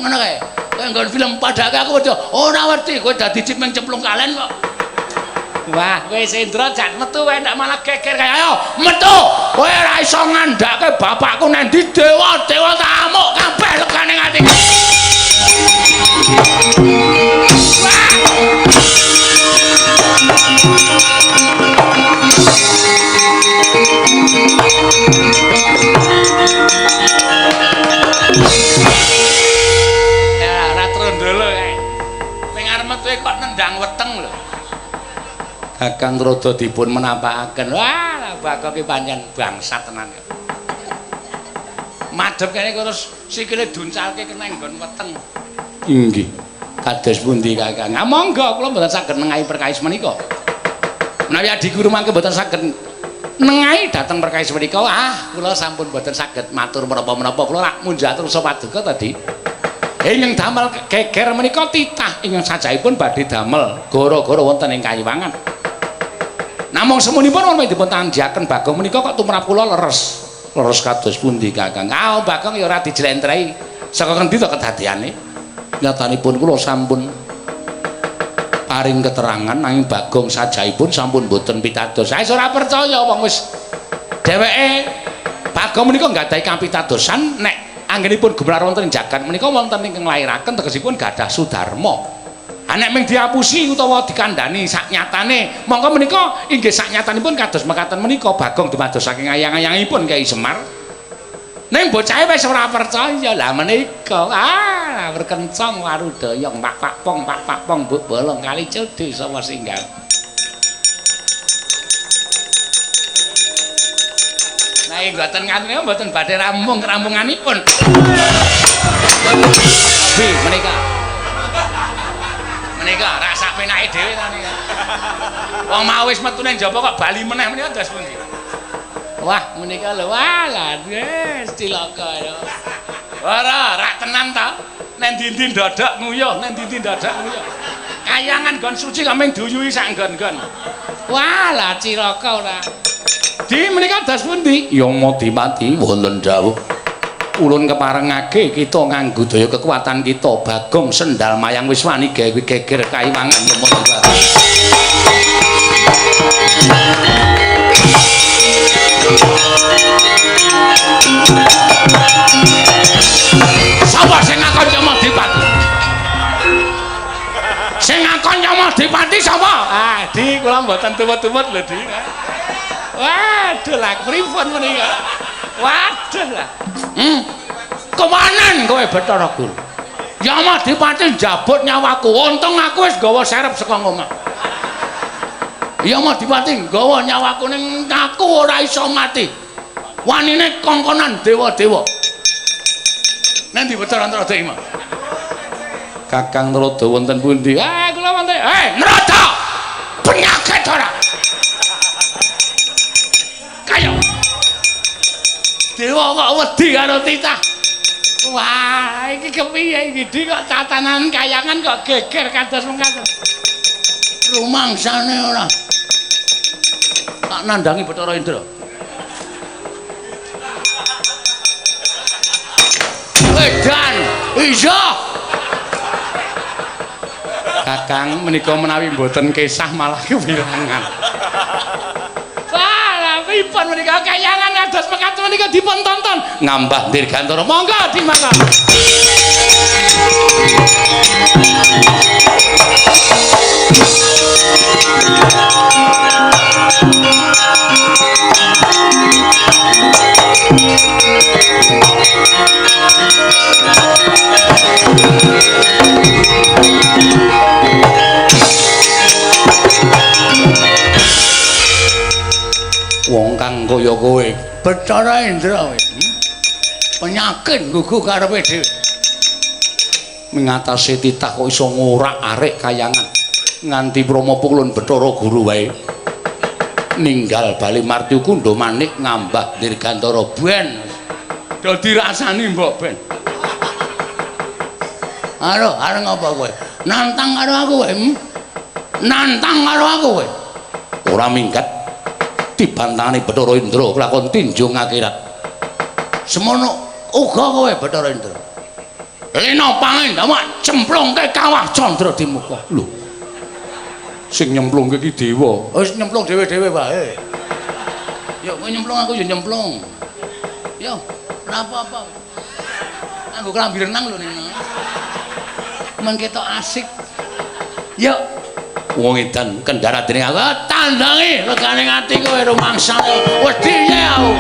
[SPEAKER 2] Ngono kae. Kowe nggon film padake aku wedya ora wedi kowe dadi cip ning cemplung kalen kok. Wah, wis Indra jan metu wae ndak malah geger kae. Ayo, metu. Kowe ora iso ngandhake bapakku nang ndi dewa tamuk kabeh legane ati. Ya, ora trondolo kae. Ning arep metu kok nendang weteng lho. Kakang rada dipun menapakaken. Wah, Bagong ki pancen bangsat tenan ya. Madhep kene terus sikile duncalke kena nggon weteng. Inggih. Kados pundi Kakang? Monggo kula mboten saged nengahi perkawis menika. Menawi adi guru mangke mboten saged nengahi dhateng perkawis menika, kula sampun mboten saged matur menapa-menapa. Kula rak munjatur sapaduka tadi. Ingkang damel geger menika titah ingkang sajaipun badhe damel gara-gara wonten ing Kayiwangan. Namung semunipun menawi dipun tandhiaken Bagong menika kok tumrap kula leres. Leres kados pundi Kakang? Bagong ya ora dijlentrehi. Saka kendi to kedadiane? Nyatanipun kula sampun paring keterangan nanging Bagong sajaipun sampun boten pitados. Saya ora percaya wong wis dheweke Bagong menika nggadahi kapitadosan nek anggenipun gumlar wonten ing jagat menika wonten ingkang lairaken tegesipun gadah Sudarma. Nek mung diapusi utawa dikandhani saknyatane, mongko menika inggih saknyatanipun kados mekaten menika Bagong dumados saking ayang-ayangipun Kyai Semar. Ning bocahe wis ora percaya. Lah menika berkencang warudaya pak pong mbok bolong kali cedhe sapa singgal. Nah, mboten ngaten mboten badhe rampunganipun. Abi menika rak sak penake dhewe ta nika. Wong mau wis metu ning njaba kok bali meneh menika ndas pundi? Wah, menika lho walah wis cilaka ya. Ora rak tenan ta. Nek ndi-ndi dadak nguyuh, nek ndi-ndi dadak nguyuh. Kayangan gon suci kok mung duyuhi sak nggon-nggon. Walah cilaka ora. Di menika ndas pundi? Ya mati wonten dawuh. Ulun keparengake kita nganggo daya kekuatan kita Bagong sendal mayang wis wani gawe geger Kayiwangan nyemut Bagong. Sapa sing ngakon nyemut Dipati? Sing ngakon nyemut
[SPEAKER 1] Adipati sapa?
[SPEAKER 2] Ah, Di kula mboten tuwet-tuwet lho, Di. Waduh lah pripun menika? Waduh lah.
[SPEAKER 1] Kemanen kowe Bathara Guru? Yama Adipati njabut nyawaku. Untung aku wis gawa serep saka omah. Yama Adipati gawa nyawaku ning aku ora iso mati. Wanine kongkonan dewa-dewa. Nanti Bathara Antaradima.
[SPEAKER 2] Kakang Narada wonten pundi?
[SPEAKER 1] Kula wonten. Narada. Penyakit ora. Kayo. Dewa kok wedi karo titah. Wah, iki kepiye iki Di kok tatanan kayangan kok geger kados mengkaten. Rumangsane ora. Tak nandangi Bathara Indra. Edan, iya.
[SPEAKER 2] Kakang menika menawi mboten kesah malah kewirangan.
[SPEAKER 1] Pripun menika kayangan ngados mekaten menika dipun tonton
[SPEAKER 2] Ngambah Dirgantara.
[SPEAKER 1] Monggo dimangga.
[SPEAKER 2] Wong kang kaya kowe
[SPEAKER 1] Bathara Indra penyakit gugu karepe dhewe
[SPEAKER 2] mengatasi titah kok iso ngorak-arik kayangan nganti Rama Pukulun Bathara Guru wae ninggal bali Marti Kundha Manik ngambah Dirgantara ben dadi rasani mbok ben.
[SPEAKER 1] Arep ngapa kowe? Nantang karo aku kowe? Nantang karo aku kowe?
[SPEAKER 2] Ora minggat dibantani Bathara Indra kelakon tinju akhirat.
[SPEAKER 1] Semono uga kowe Bathara Indra. Lena pangendhawa cemplungke kawah Candra Dimuka.
[SPEAKER 2] Lho. Sing nyemplungke ki dewa.
[SPEAKER 1] Wis nyemplung dhewe-dhewe wae. Yo kowe nyemplung aku yo nyemplung. Yo, ora apa-apa. Anggo klambi renang lho ning. Men ketok asik. Yo,
[SPEAKER 2] Wong edan kendara dening aku
[SPEAKER 1] tandangi leganing ati kowe rumangsane wedi ya aku.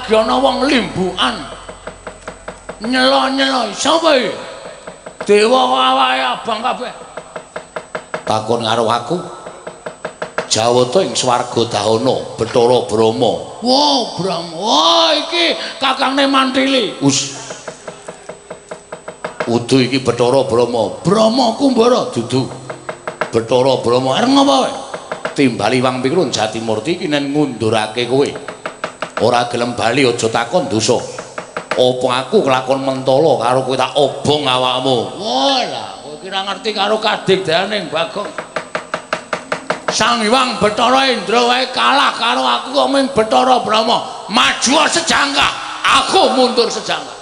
[SPEAKER 1] lagi ana wong limbukan. Nyelo-nyelo sapa iki? Dewa awake abang kabeh.
[SPEAKER 2] Takon karo aku. Jawata ing swarga Dahana, Bathara Brahma.
[SPEAKER 1] Wow, Brahma. Wah, iki kakangne Mantili.
[SPEAKER 2] Udu iki Bathara Brahma.
[SPEAKER 1] Brahma Kumbara
[SPEAKER 2] Dudu.
[SPEAKER 1] Bathara Brahma. Areng apa wae?
[SPEAKER 2] Timbali Wang Pikrun Jatimurti iki nen ngundurake kowe. Ora gelem bali aja takon dosa. Apa aku kelakon mentala karo kowe tak obong awakmu.
[SPEAKER 1] Walah, kowe kira ngerti karo kadigdaning Bagong. Sang Hyang Bathara Indra wae kalah karo aku kok mung Bathara Brahma. Maju sejangka, aku mundur sejangka.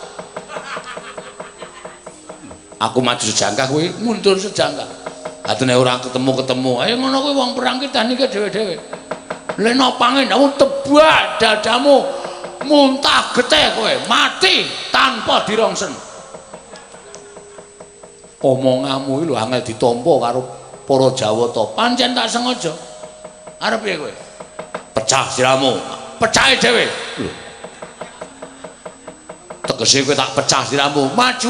[SPEAKER 2] Aku maju sejangka kowe
[SPEAKER 1] Mundur sejangka.
[SPEAKER 2] atene ora ketemu-ketemu.
[SPEAKER 1] Ayo ngono kuwi wong perang ki teknike dhewe-dhewe. Lena pangendamu tebak dadamu muntah getih kowe, mati tanpa dirongsen.
[SPEAKER 2] Omonganmu iki lho angel ditampa karo para Jawata.
[SPEAKER 1] Pancen tak sengaja. Arep piye kowe?
[SPEAKER 2] Pecah siramu.
[SPEAKER 1] Pecahe dhewe.
[SPEAKER 2] Tegese kowe tak pecah siramu.
[SPEAKER 1] Maju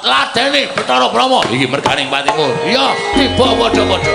[SPEAKER 1] ladeni Bathara Brahma.
[SPEAKER 2] Iki merganing patimu.
[SPEAKER 1] Iya, tiba padha-padha.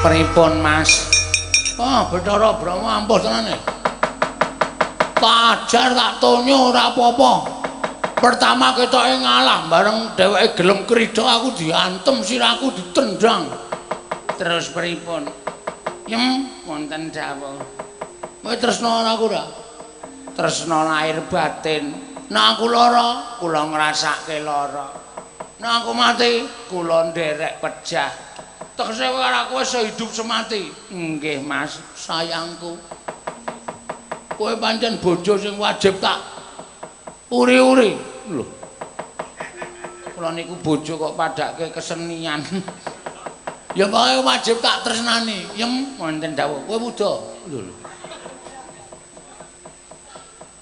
[SPEAKER 1] Pripun Mas? Bathara Brahma ampuh tenane. Tak ajar tak tonyo ora apa-apa. Pertama ketoke ngalah bareng dheweke gelem krida aku diantem sirahku ditendang. Terus pripun? Yem wonten dawuh. Kowe tresna aku ora? Tresna lahir batin. Nek aku lara, kula ngrasake lara. Nek aku mati, kula nderek pejah. Tegese karo aku wis hidup semati. Nggih, Mas, sayangku. Kowe pancen bojo sing wajib tak uri-uri. Lho. Kula niku bojo kok padake kesenian. Ya pokoke wajib tak tresnani. Yem wonten dawuh. Kowe wuda. Lho.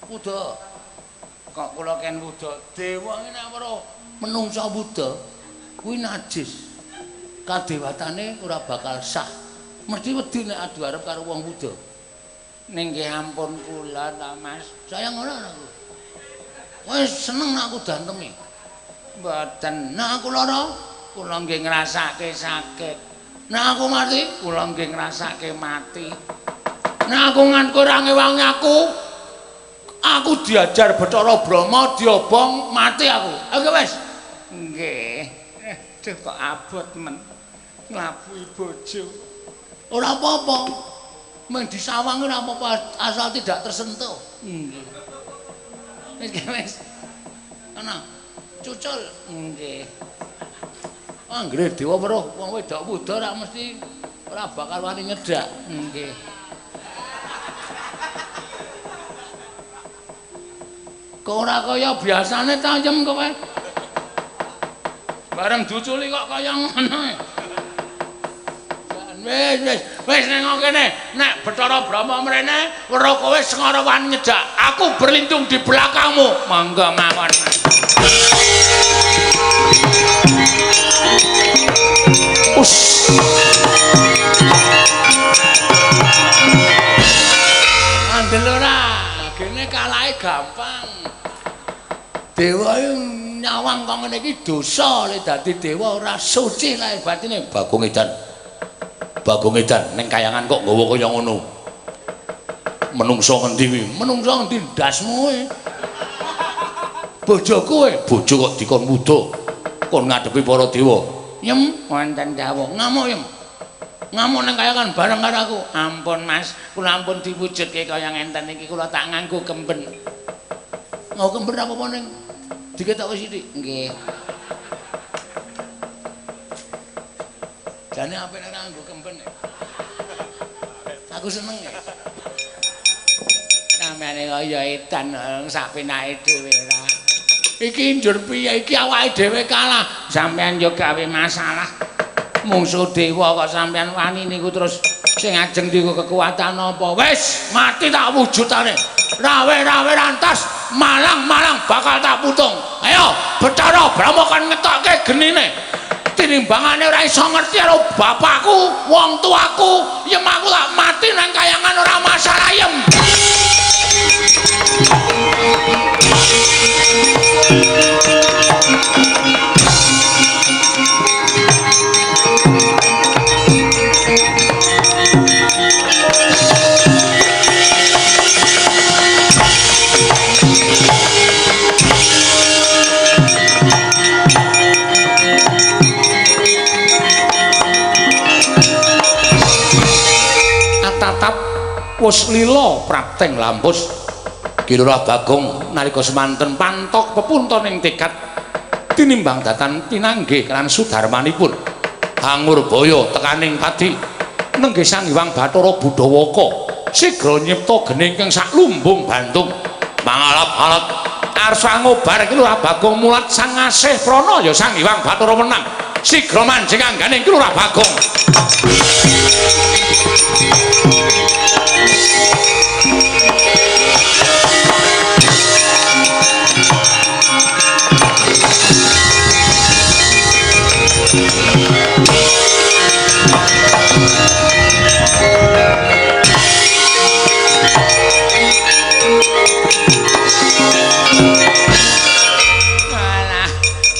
[SPEAKER 1] Wuda. Kok kula ken wuda. Dewa iki nek ora menungsa wuda kuwi najis. Kadewatane ora bakal sah. Mesti wedi nek adu arep karo wong wuda. Ning nggih ampun kula ta Mas. Sayang ora aku. Wis seneng nek aku dantemi. Mboten. Nek aku lara, kula nggih ngrasake sakit. Nek aku mati, kula nggih ngrasake mati. Nek aku nganti ora ngewangi aku diajar Bathara Brahma diobong mati aku. Oke wis. Nggih. Duh kok abot men. Nglabuhi bojo. Ora apa-apa. Mung disawang ora apa-apa asal tidak tersentuh. Nggih. Wis. Ana. Cucul. Nggih. Anggere dewa weruh wong wedok wuda ora mesti ora bakal wani nyedak. Nggih. Kok ora kaya biasane ta yem kowe? Bareng duculi kok kaya ngono. Wis nang kene. Nek Bathara Brahma mrene, weruh kowe sengarawan nyedak. Aku berlindung di belakangmu. Monggo mawon. Andel ora, gene kalahe gampang. Dewa nyawang kok ngene iki dosa le dadi dewa ora suci lae batine. Bagong Edan ning kayangan kok nggawa kaya ngono. Menungso ngendi kuwi? Menungso ngendi ndasmu kowe? Bojoku kowe, bojo kok dikon wuda. Kon ngadepi para dewa. Yem, wonten dawuh. Ngamuk yem. Ngamuk ning kayangan bareng karo aku. Ampun Mas, kula ampun diwujudke kaya ngenten iki kula tak nganggo kemben. Mau kemben apa ning? Diketok wis sithik. Nggih. Jane apik nek nganggo kemben. Aku seneng ya. Namane kaya edan sak penake dhewe ra. Iki njur piye iki awake dhewe kalah. Sampeyan yo gawe masalah. Mungsuh dewa kok sampeyan wani niku terus sing ajeng niku kekuatan apa? Wis mati tak wujudane. Rawe-rawe rantas, malang-malang bakal tak putung. Ayo, Bathara Brahma kan ngetokke genine. Tinimbangane ora iso ngerti karo bapakku, wong tuaku, yem aku tak mati nang kayangan ora masalah yem. Wis lila prakteng lampus Kilurah Bagong nalika semanten pantok pepuntoning tekad tinimbang datan pinanggih lan sudarmanipun Angurbaya tekaning padi nenggih Sang Hyang Bathara Budawaka sigra nyipta geni ingkang sak lumbung bantung mangalap-alap arsa ngobar Kilurah Bagong mulat sang asih prana ya Sang Hyang Bathara menang sigra manjing anggane Kilurah Bagong.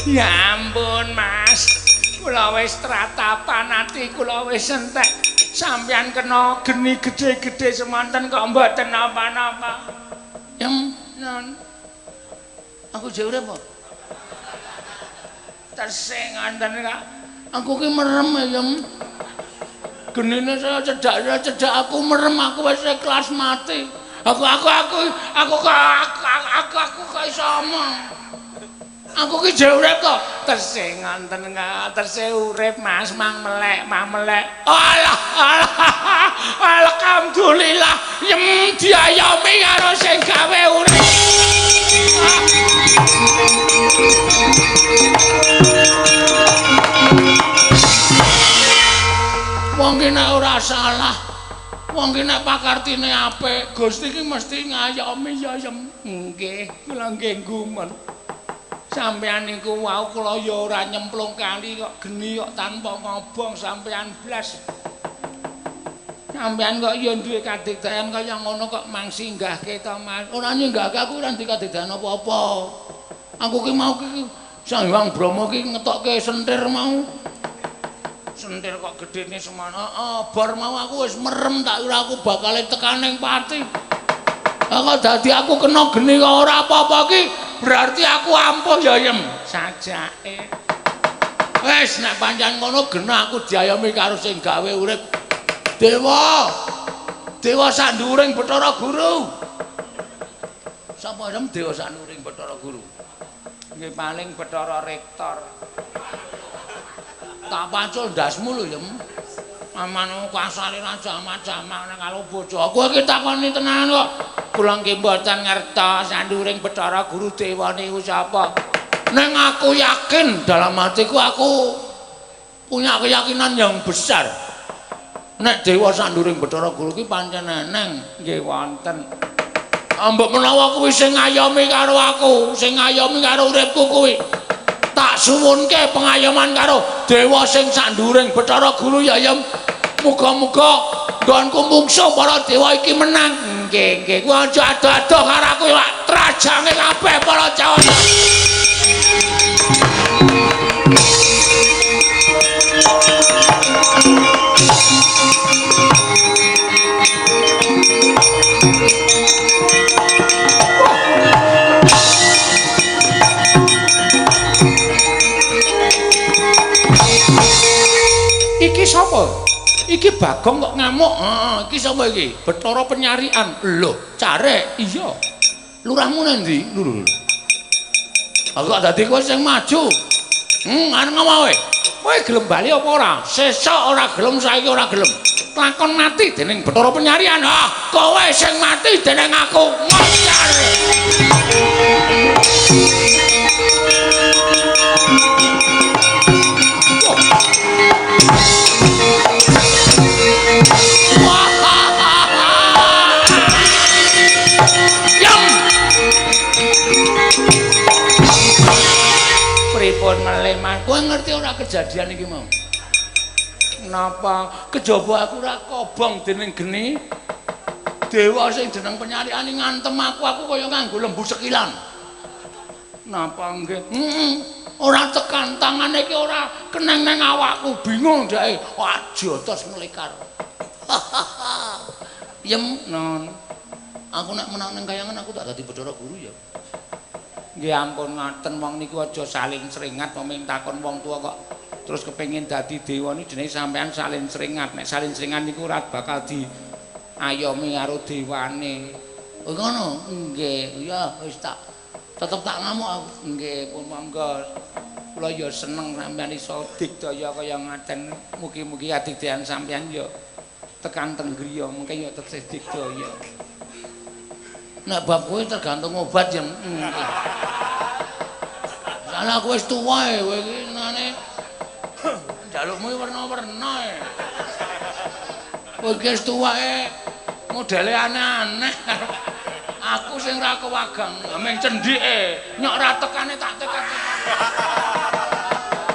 [SPEAKER 1] Ya ampun Mas, kula wis tratapan ati kula wis entek sampeyan kena geni gedhe-gedhe semanten kok mboten napa-napa. Non. Aku jek urip apa? Tesih nganten Kak. Aku ki merem ya, genine saya cedak aku merem aku wis ikhlas mati. Aku kok iso omong. Aku ki jek urip kok. Tesih nganten Kak, tesih urip Mas, mang melek. Alah. Alhamdulillah yem diayomi karo sing gawe urip. Wong ki nek ora salah, wong ki nek pakartine apik, Gusti ki mesti ngayomi ya yem. Nggih, kula nggih gumun. Sampeyan niku wau kula ya ora nyemplung kali kok geni kok tanpa ngobong sampeyan blas. Sampeyan kok ya duwe kadigdayan kaya ngono kok mangsinggahke to Mas. Ora nyenggahke aku ora duwe kadigdayan apa-apa. Aku ki mau ki Sang Hyang Brahma ki ngetokke sentir mau. Sentir kok gedene semono. Bar mau aku wis merem tak kira aku bakal tekaning pati. Kok dadi aku kena geni kok ora apa-apa ki. Berarti aku ampuh ya yem sajake. Wis nek pancen ngono genah aku diayomi karo sing gawe urip. Dewa sak nduring Bathara Guru. Sapa yem dewa sak nduring Bathara Guru? Nggih paling Bathara Rektor. Tak pacul ndasmu lho yem. Aman kasare raja macam-macam nang karo bojo. Aku iki takoni tenan kok. Kula nggih mboten ngertos sanduring Bathara Guru Dewa niku sapa. Neng aku yakin dalam hatiku aku punya keyakinan yang besar. Nek Dewa Sanduring Bathara Guru ki pancen eneng nggih wonten. Mbok menawa kuwi sing ngayomi karo aku, sing ngayomi karo uripku kuwi. Tak suwunke pengayoman karo Dewa sing Sanduring Bathara Guru ya muga-muga nggonku mungsuh para dewa iki menang. Nggih, nggih. Kuwi aja ado-ado karo aku lak trajange kabeh para Jawa. Iki sapa? Iki Bagong kok ngamuk. Heeh, iki sapa iki? Bathara Penyarian. Lho, Carek. Iya. Lurahmu nendi? Lho. Aku kok dadi kowe sing maju. Arep ngomong kowe. Kowe gelem bali apa ora? Sesuk ora gelem, saiki ora gelem. Lakon mati dening Bathara Penyarian. Ah, kowe sing mati dening aku. Ngocar. Pripun melih Mas? Kowe ngerti ora kejadian iki mau? Napa kejaba aku ora kobong dening geni? Dewa sing jeneng Penyarian ngantem aku kaya nganggo lembu sekilan. Napa nggih? Ora tekan tangane iki ora keneng nang awakku, bingung dhek. Aja tos melekar. Yem non. Aku nek menang ning kayangan aku tak dadi Bathara Guru ya. Nggih ampun ngaten wong niku aja saling seringat peming takon wong tuwa kok terus kepengin dadi dewa niku jenenge sampean saling seringat. Nek saling seringat niku ora bakal diayomi karo dewane. Oh ngono? Nggih, ya wis tak tetep tak ngamuk aku. Nggih, pun monggo. Kula ya seneng sampean iso digdaya kaya ngaten. Mugi-mugi adigdayan sampean ya tekan teng griya mengke ya tesih digdaya. Nek bab kowe tergantung obat ya. Soale aku wis tuwa e, kowe iki ngene. Jalukmu werna-werna e. Kowe iki wis tuwa e. Modele aneh-aneh. Aku sing ra kewagang, meng cendhike. Nyok ra tekane tak tekan.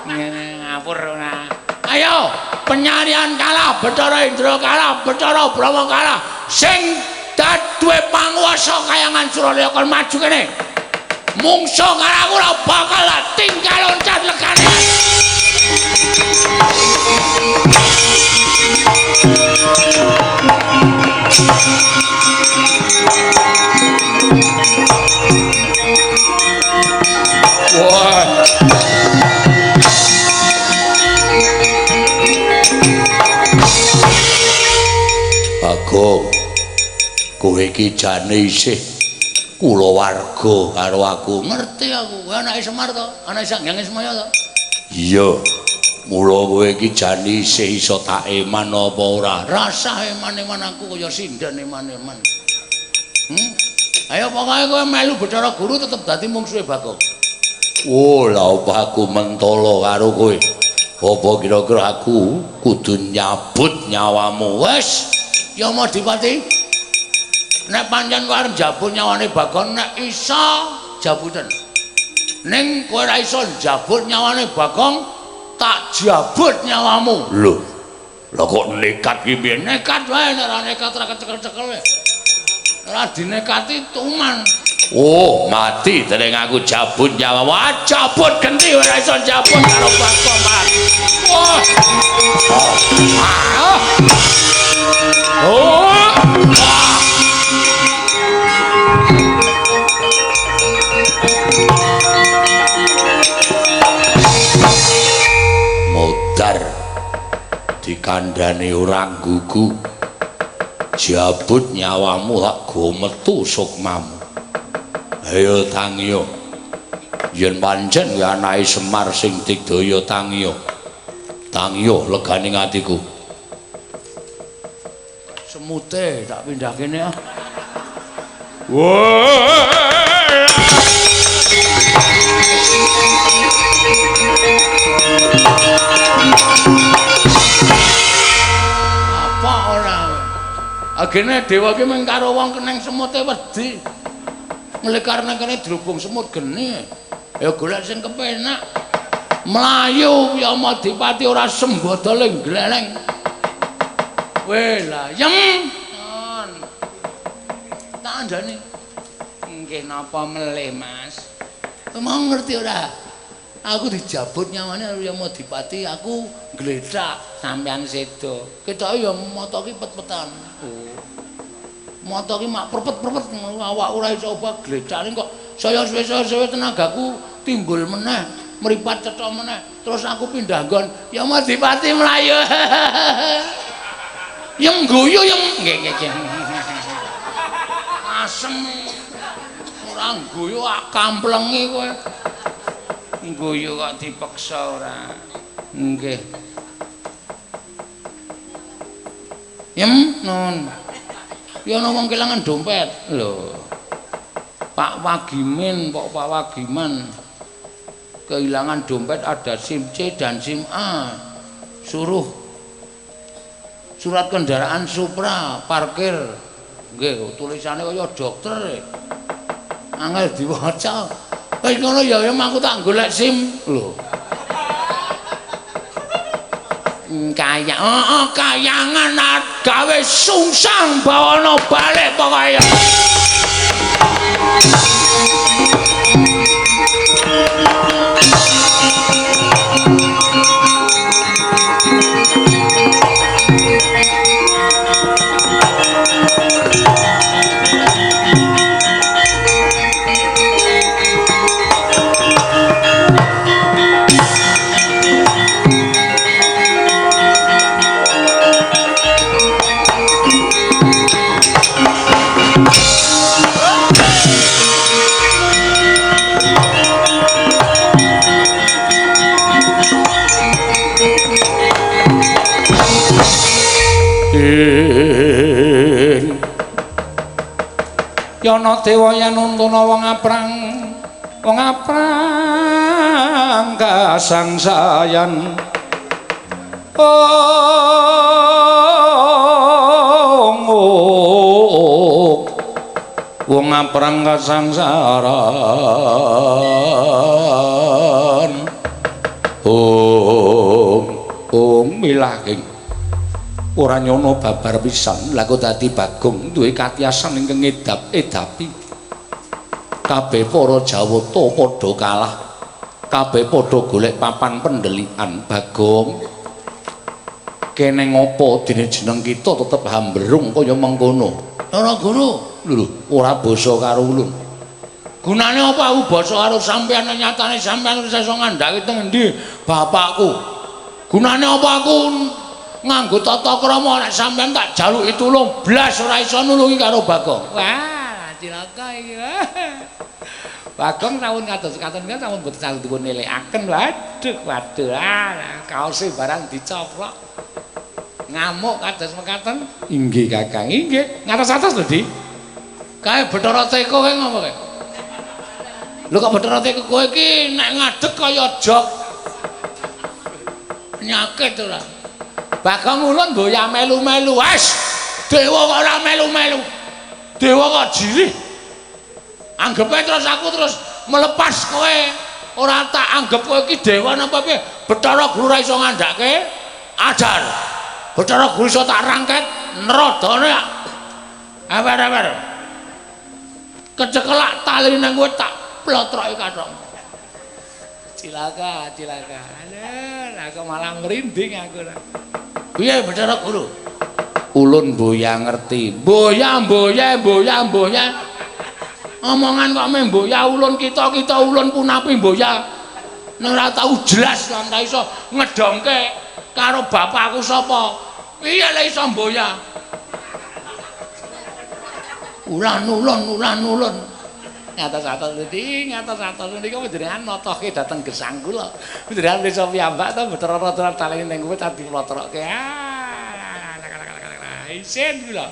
[SPEAKER 1] Ngene ngapur ora. Ayo, Penyarian kalah, Bathara Indra kalah, Bathara Brahma kalah. Sing duwe panguwasa kayangan Suralaya kon maju kene. Mungsuh karo aku ora bakal tinggal loncat lekane. Wah. Bagong kowe iki jane isih kulawarga karo aku. Ngerti aku, kowe anake Semar to? Anake Sanghyang Semaya to? Iya. Mula kowe iki jane isih iso tak eman apa ora? Rasah eman-eman aku kaya sinden eman-eman. Ayo pokoke kowe melu Bathara Guru tetep dadi mungsuhe Bagong. Oh, lha apa aku mentolo karo kowe? Apa kira-kira aku kudu nyabut nyawamu? Wes, ya mau Dipati. Nek pancen kowe arep njabut nyawane Bagong, nek iso jabutan. Ning kowe ora iso njabut nyawane Bagong, tak jabut nyawamu. Lho. Lah kok nekat ki piye? Nekat wae nek ora nekat ora kecekel-cekel wae. Ora dinekati tuman. Oh, mati dening aku jabut nyawamu. Jabut genti ora iso jabut karo Bagong. Wah. Oh. Modar dikandhani ora gugu. Jabut nyawamu hak go metu sukmamu. Ayo Tangya. Yen pancen ya anake Semar sing digdaya Tangya. Tangya legane atiku. Semute tak pindah kene ah. Wah. Agene dewa ki mung karo wong keneng semute wedi. Mulih karena kene drubung semut geni. Ya golek sing kepenak. Melayu Yamadipati ora sembodole gleleng. Weh lah yem. Tak andani. Nggih napa melih Mas? Mau ngerti ora? Aku dijabut nyawane karo Yamadipati, aku gledak sampean sedo. Ketoke ya mata ki pet-petan. Oh. Mata ki mak perpet-perpet awak ora iso obah gledake kok saya suwe-suwe tenagaku timbul meneh, mripat cetha meneh. Terus aku pindah nggon Yamadipati mlayu. Yang guyu yang nggih. Asem. Ora guyu kamplengi kowe. Guyu kok dipeksa ora. Nggih. Yem nun. Ya ana wong kelangan dompet. Lho. Pak Wagimin, Pak Wagiman. Kehilangan dompet ada SIM C dan SIM A. Suruh surat kendaraan Supra parkir. Nggih, tulisane kaya dokter. Angel diwaca. Wis ngono ya aku tak golek SIM. Lho. Kayangan gawe sungsang bawana balik pokoke. Yana dewa yen nuntuna wong aprang kasangsayan wong aprang kasangsaran milahing ora nyono babar pisan lha kok dadi Bagong duwe katiasan ingkang edapi kabeh para Jawata padha kalah kabeh padha golek papan pendelikan Bagong kene ngopo dene jeneng kita tetep hambrung kaya mengkono ora guru lho ora basa karo ulun gunane apa aku basa karo sampeyan nyatane sampeyan wis iso ngandhaki teng endi bapakku gunane apa aku nganggo tata krama nek sampean tak jaluki tulung blas ora iso nulungi karo Bagong. Wah, cilaka iki. Bagong sampun kados-kados kan sampun boten saged dipun nelekaken. Waduh. Kaose barang dicoplok. Ngamuk kados mekaten. Inggih Kakang, inggih. Ngatos-atos lho, Di. Kae Bathara Teka kae ngopo kae? Lho kok Bathara Teka kowe iki nek ngadeg kaya jog. Nyakit ora. Bagong ulun boya melu-melu wis dewa kok ora melu-melu dewa kok jirih anggepe terus aku terus melepas kowe ora tak anggap kowe iki dewa napa piye Bathara Guru ora iso ngandhake ajar Bathara Guru iso tak rangket nerodane awer-awer kecekelak tali nang kowe tak plotroki kathok cilaka aduh aku malah merinding aku piye Bathara Guru ulun boya ngerti boya omongan kok meh boya ulun kita ulun punapi boya nek ora tau jelas lan ta iso ngedongke karo bapakku sapa piye lek iso boya ulan ngatos-atos niki panjenengan notoke dateng gesang kula panjenengan iso piyambak to Bathara talene ning kowe tadi plotroke isin kula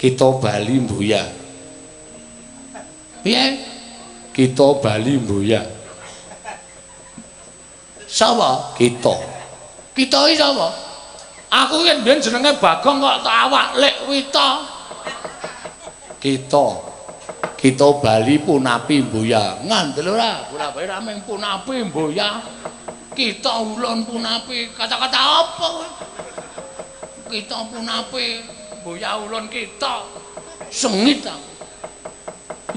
[SPEAKER 1] kita Bali mboya piye kita Bali mboya sapa kita iki sapa Aku yen mbiyen jenenge Bagong kok tak awak Lek Wita.
[SPEAKER 2] Kita Bali punapi mboya.
[SPEAKER 1] Ngandel ora, bola-bali rameng punapi mboya. Kita ulun punapi, kata-kata apa kowe? Kita punapi mboya ulun kita. Sengit aku.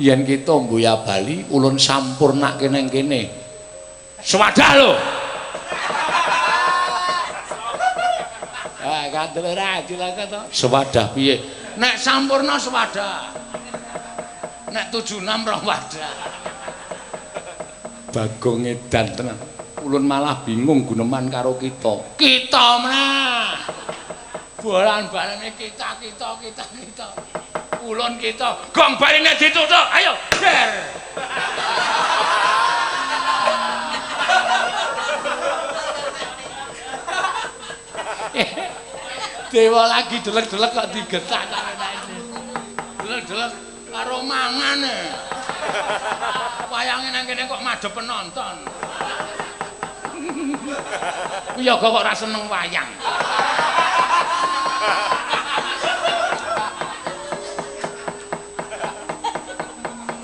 [SPEAKER 2] Yen kita mboya Bali ulun sampurnake ning kene.
[SPEAKER 1] Swadah lho.
[SPEAKER 2] Ah, kandel ora dilaka to. Sewadah piye?
[SPEAKER 1] Nek sampurna swadah. Nek 76 rong wadah.
[SPEAKER 2] Bagong edan tenan. Ulun malah bingung guneman karo kita.
[SPEAKER 1] Kita meneh. Bolan-balane kita. Ulun kita. Gong baline ditutuk. Ayo, der.
[SPEAKER 2] Dewa lagi delek-delek kok digetak karo
[SPEAKER 1] Delek-delek karo mangane. Wayange nang kene kok madhep penonton. Iya kok ora seneng wayang.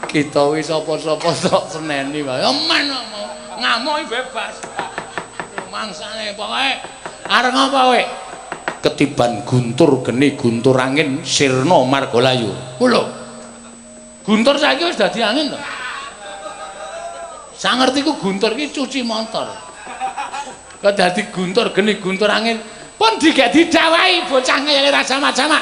[SPEAKER 2] Kita wis sapa-sapa tok seneni wae.
[SPEAKER 1] Men ngamuk bebas. Mangsane pokoke areng apa kowe?
[SPEAKER 2] Ketiban guntur geni guntur angin sirna margalayu.
[SPEAKER 1] Lho. Guntur saiki wis dadi angin to. Sangertiku guntur iki cuci motor. Kok dadi guntur geni guntur angin. Pun digek didawahi bocah ngene rasa macam.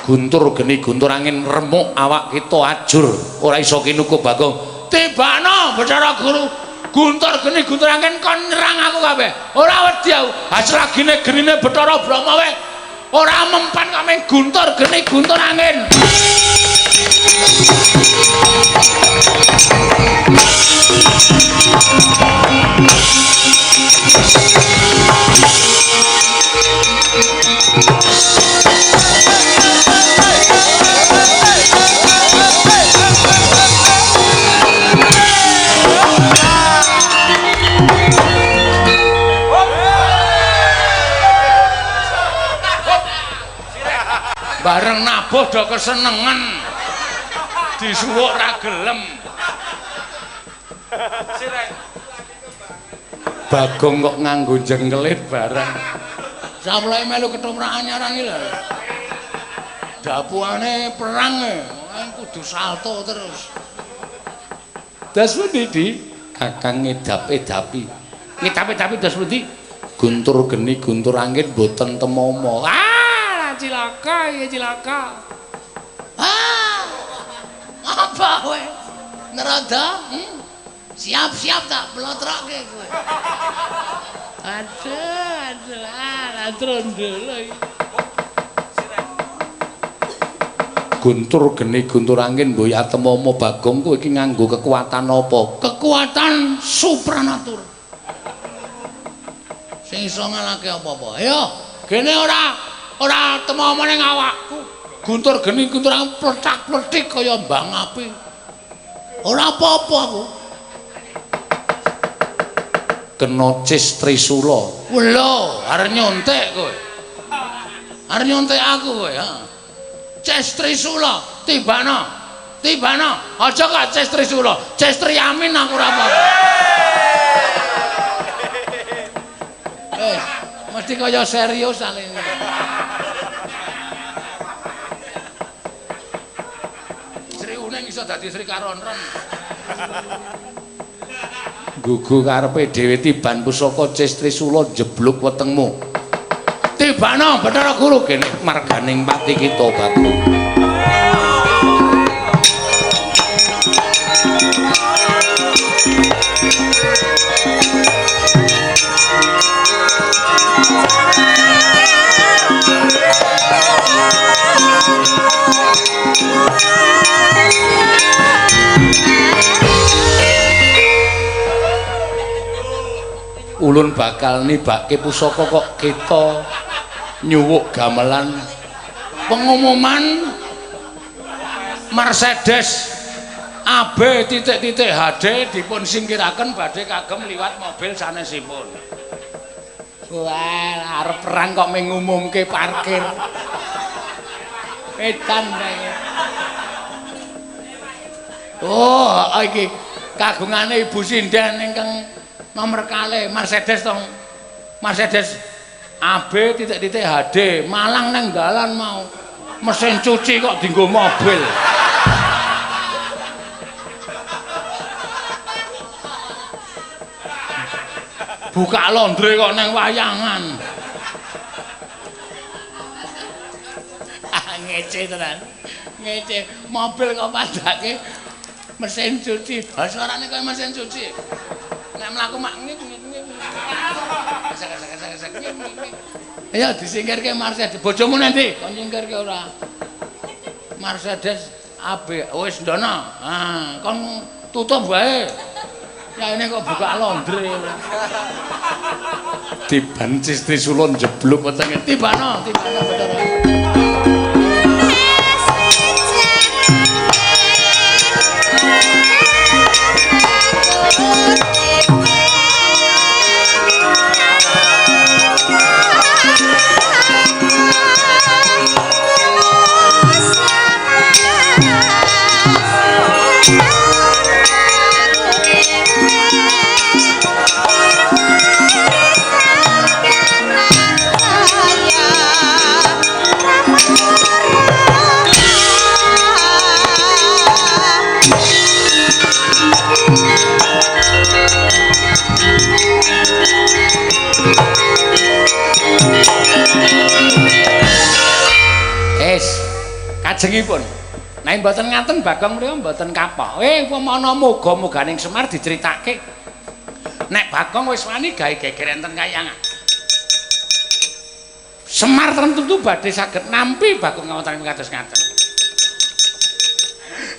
[SPEAKER 2] Guntur geni guntur angin remuk awak kita ajur ora iso kinuku Bagong.
[SPEAKER 1] Tibana Bathara Guru. Guntur geni guntur angin kon nyerang aku kabeh. Ora wedi aku. Hasilagine gerine Bathara Brahma wae. Ora mempan kok meng guntur geni guntur angin. Bareng nabuh do kesenengan disuwuk ra gelem.
[SPEAKER 2] Bagong kok nganggo jengkelit bareng.
[SPEAKER 1] Samulae melu ketoprak anyaran iki lho. Dapuane perang kudu salto terus.
[SPEAKER 2] Das pundi Di? Kakang ngedap-edapi. Ngedap-edapi das pundi? Guntur geni guntur angin boten temomo.
[SPEAKER 1] Cilaka ya cilaka. Apa kowe? Nerada? Siap-siap tak blotroke kowe. Aduh, trondol.
[SPEAKER 2] Guntur geni guntur angin mboya temomo Bagong kowe iki nganggo kekuatan apa?
[SPEAKER 1] Kekuatan supranatur. Sing iso ngalahke apa-apa. Ayo, gene ora temomo ning awakku. Guntur geni guntur angin pletak-pletik kaya mbang api. Ora apa-apa aku.
[SPEAKER 2] Kena cis Trisula.
[SPEAKER 1] Lho, arep nyontek kowe. Arep nyontek aku kowe, ha. Cis Trisula, tibana. Aja gak Cis Trisula, Cis Triamin aku ora apa-apa. Mesti kaya serius ale. Sri Uning iso dadi Sri Karonron.
[SPEAKER 2] Gugu karepe dhewe tiban pusaka cis Trisula jebluk wetengmu.
[SPEAKER 1] Tibana Bathara Guru
[SPEAKER 2] Kene marganing pati kita Bagong. Ulun bakal nibake pusaka kok kita nyuwuk gamelan
[SPEAKER 1] pengumuman Mercedes AB titik-titik HD dipun singkiraken badhe kagem liwat mobil sanesipun. Wah, arep perang kok mung ngumumke parkir. Edan kae. Oh, iki kagungane Ibu Sinden ingkang nomor kalih Mercedes tong. Mercedes AB titik-titik HD, Malang nang dalan mau. Mesin cuci kok dienggo mobil. Buka laundry kok nang wayangan. Ngece tenan. Ngece, mobil kok padake mesin cuci. Ha suarane kaya mesin cuci. Nek mlaku mak ngik. Ayo disingkirke Mercedes. Bojomu nanti kon nyingkirke ora. Mercedes AB wis ndono. Ha, kon tutup wae. Ya ini kok buka laundry.
[SPEAKER 2] Tiban Cisti Sulon jeblok wetenge.
[SPEAKER 1] Tibano bener. Kajengipun. Nek mboten ngaten Bagong mriyo mboten kapok. Upamana muga-muganing Semar diceritake. Nek Bagong wis wani gawe geger enten kayangan. Semar tentu badhe saged nampi Bagong ngawontenaken kados ngaten.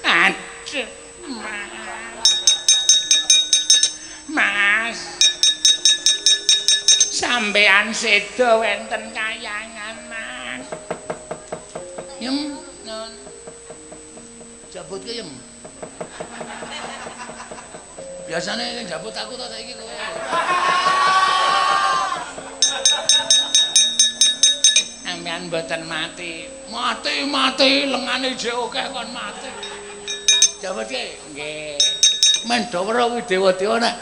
[SPEAKER 1] Aduh. Mas. Sampean sedo wenten kayangan, Mas. Yem jabut ke yem. Biasane sing jabut aku to saiki kowe. Sampeyan mboten mati. Mati lengane jek akeh kon mati. Jabut ke? Nggih. Men Dawara kuwi dewa-dewa nek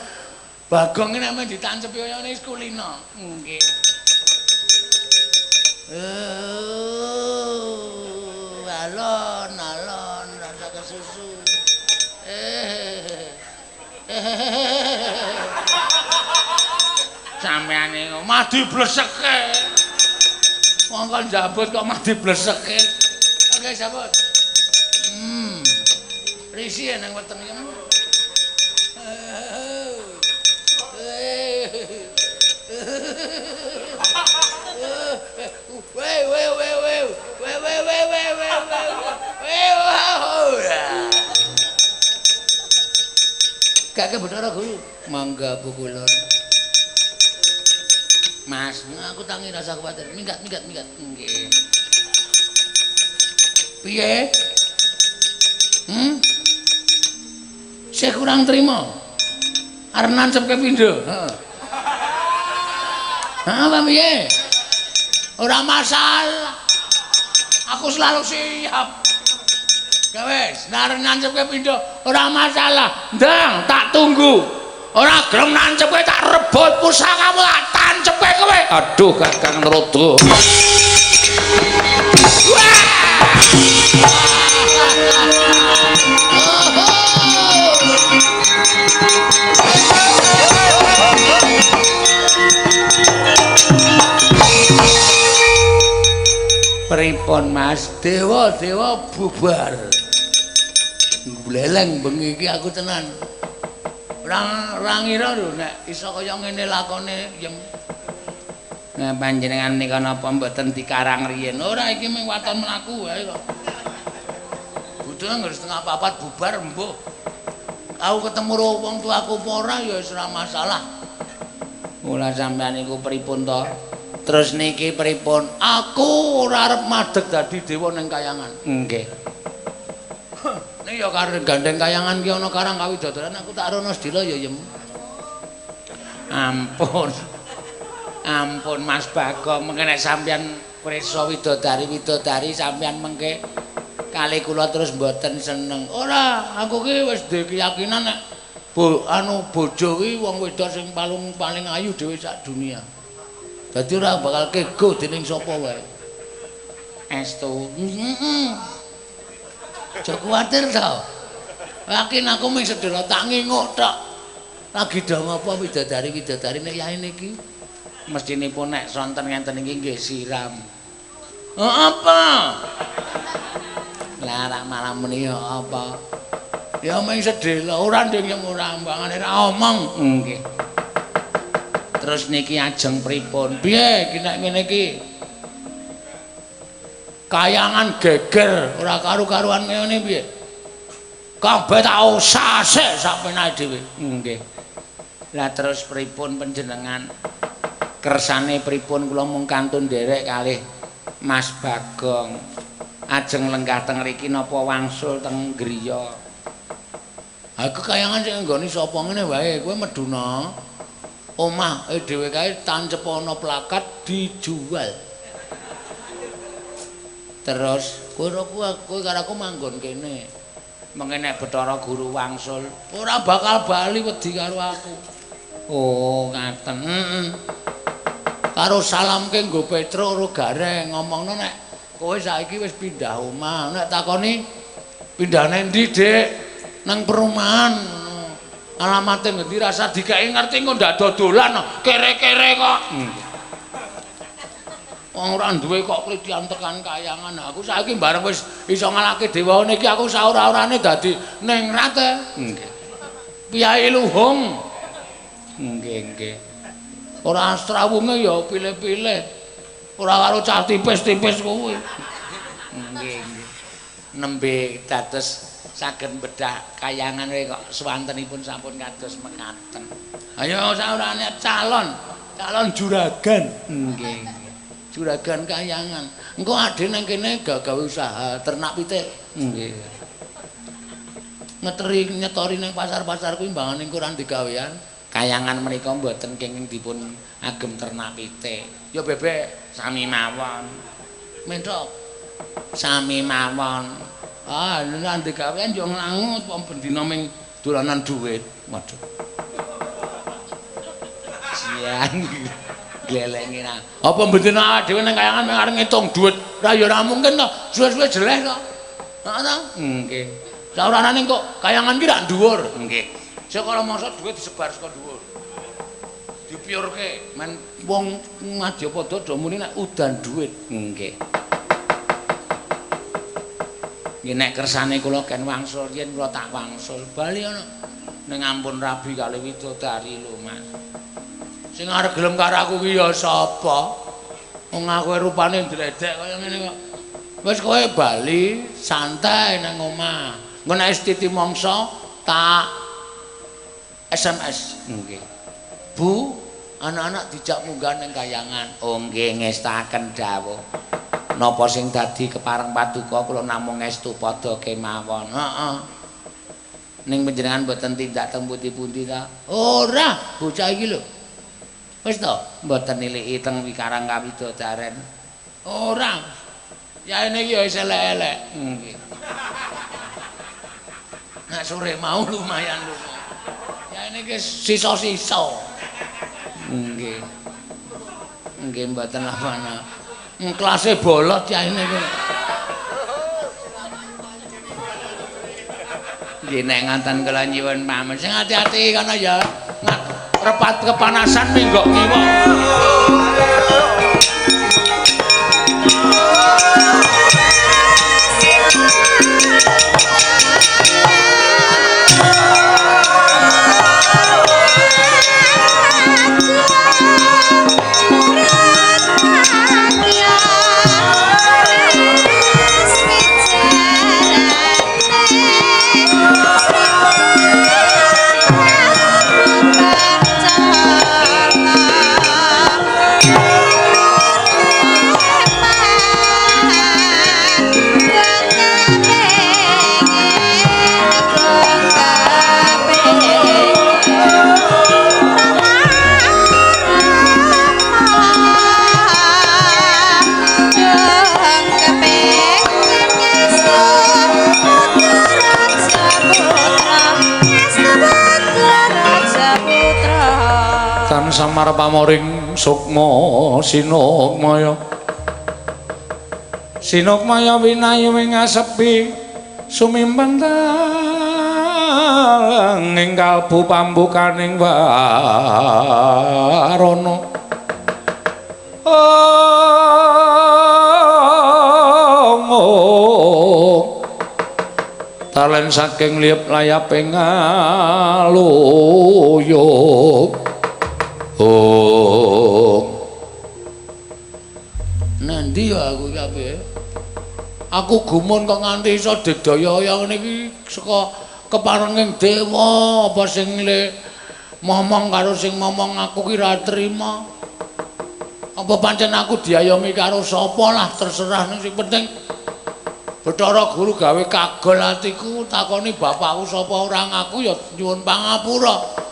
[SPEAKER 1] Bagong nek men ditancepi oyone wis kulina. Nggih. Alon rasa kesusu. Sampeyan niku mati bleseke. Wong kon jabut kok mati bleseke. Oke, jabut. Risi nang weteng iki. Kakek Bathara Guru, mangga Bu Kulon. Mas, aku tangi rasa kuwatir. Minggat. Nggih. Piye? Saya kurang terima. Arep nancepke pindho. Heeh. Apa piye? Ora masalah. Aku selalu siap. Ya wis, nek nancepke pindho ora masalah. Ndang, tak tunggu. Ora gelem nancepke tak rebut pusakamu tak tancepke kowe.
[SPEAKER 2] Aduh Kakang Narodo.
[SPEAKER 1] Pripun Mas, dewa bubar. Gleleng bengi iki aku tenan. Ora ngira lho nek iso kaya ngene lakone yem.
[SPEAKER 2] Nah panjenengan nika napa mboten dikarang riyen?
[SPEAKER 1] Ora iki mung waton mlaku wae kok. Budhe ngger setengah papat bubar mbuh. Aku ketemu wong tuaku apa ora ya wis ora masalah.
[SPEAKER 2] Mula sampean niku pripun to? Terus niki pripun?
[SPEAKER 1] Aku ora arep madeg dadi dewa ning kayangan.
[SPEAKER 2] Nggih.
[SPEAKER 1] Nek ya karo gandeng kayangan ki ana Karang Kawidodoran aku tak rono sedila ya yem.
[SPEAKER 2] Ampun.
[SPEAKER 1] Ampun Mas Bagong, mengke nek sampeyan prisa widodari sampeyan mengke kali kula terus mboten seneng. Ora, aku ki wis duwe keyakinan nek bojo ki wong wedok sing paling ayu dhewe sak dunia. Dadi ora bakal kego dening sapa wae. Estu. Aja kuwatir to. Yakin aku mung sedera tak nginguk tok. Lagi dong apa widodari nek yae niki. Mestinipun nek sonten ngenten iki nggih siram. Oh apa? Lah rak malah muni apa? Ya mung sedela ora ndeng yang ora mbangane ra omong. Nggih. Terus niki ajeng pripun? Piye iki nek ngene iki? Kayangan geger ora karu-karuan ngene piye? Kabeh tak usah sik sampeyan dhewe. Nggih. Lah terus pripun panjenengan? Kersane pripun kula mung kantun nderek kalih Mas Bagong. Ajeng lenggah teng mriki napa wangsul teng griya. Ha kekayangan sing nggone sapa ngene wae kowe meduna. Omah dhewe kae tancep ana plakat dijual. Terus kowe karo aku manggon kene. Mengke nek Bathara Guru wangsul ora bakal bali wedi karo aku. Oh, ngaten. Karo salamke nggo Petruk karo Gareng ngomongno nek kowe saiki wis pindah omah. Nek takoni pindahne ndi, Dik? Nang perumahan. Alamate ngendi rasa dikeki ngerti kok ndak dodolan kere-kere kok. Wong ora duwe kok kritian tekan kayangan. Aku saiki bareng wis iso ngalake dewa niki aku saora-orane dadi ningrat. Nggih. Piyai Luhung. Nggih. Ora astrawunge ya pilih-pilih. Ora karo cah tipis-tipis kuwi. Nggih. Nembe dados saged bedah kayangan wae kok swantenipun sampun kados mekaten. Ayo saurane calon juragan. Nggih. Juragan kayangan. Engko ade nang kene gawe usaha ternak pitik. Nggih. Nyetori ning pasar-pasar kuwi mbangane kurang digawean. Kayangan menika mboten kenging dipun agem ternak pitik. Ya bebek sami mawon. Mentok. Sami mawon. Ah, nek digawean yo nglangut wong bendina ming dolanan dhuwit. Waduh. Sian. Glelengi nang. Apa bendina dhewe nang kayangan mung arep ngitung dhuwit. Ora ya ora mungkin to. Suwe-suwe jeleh to. Heeh to? Nggih. Saurane kok kayangan ki rak dhuwur. Nggih. Sekala masa dhuwit disebar saka dhuwur. Dipiurke men wong Madyapada do muni nek udan dhuwit. Nggih. Nggih nek kersane kula ken wangsul yen kula tak wangsul bali ana ning ampun Rabi kalih widodari lho Mas. Sing arep gelem karo aku ki ya sapa? Wong aku rupane ndredek kaya ngene kok. Wis kowe bali santai nang omah. Engko nek wis titi mangsa tak SMS. Nggih. Bu, anak-anak dijak munggah ning kayangan. Oh nggih ngestaken dawuh. Napa sing dadi kepareng paduka kula namung estu padha kemawon. Heeh. Ning panjenengan mboten tindak teng pundi-pundi ta? Ora, bocah iki lho. Wis to, mboten niliki teng Wikarang Kawidodaren. Ora. Yaene iki ya wis elek-elek. Nggih. Nah sore mau lumayan lho. Yaene iki sisa-sisa. Nggih. Nggih mboten apa-apa. Kelase bolot yaene iki. Nggih nek ngaten kula nyuwun pamit. Sing ati-ati kana ya. Repat kepanasan minggok ngiwok.
[SPEAKER 2] samar pamoring sukma sinukmaya winayu ing asepi sumimpen ing kalbu pambukaning warana talen saking liep layaping aluyuk
[SPEAKER 1] Nendi ya aku kabeh. Aku gumun kok nganti iso digdaya ngene iki saka keparenging dewa apa sing le momong karo sing momong aku ki ra trima. Apa pancen aku diayomi karo sapa lah terserah ning sing penting Bathara Guru gawe kagol atiku takoni bapakku sapa ora ngaku ya nyuwun pangapura.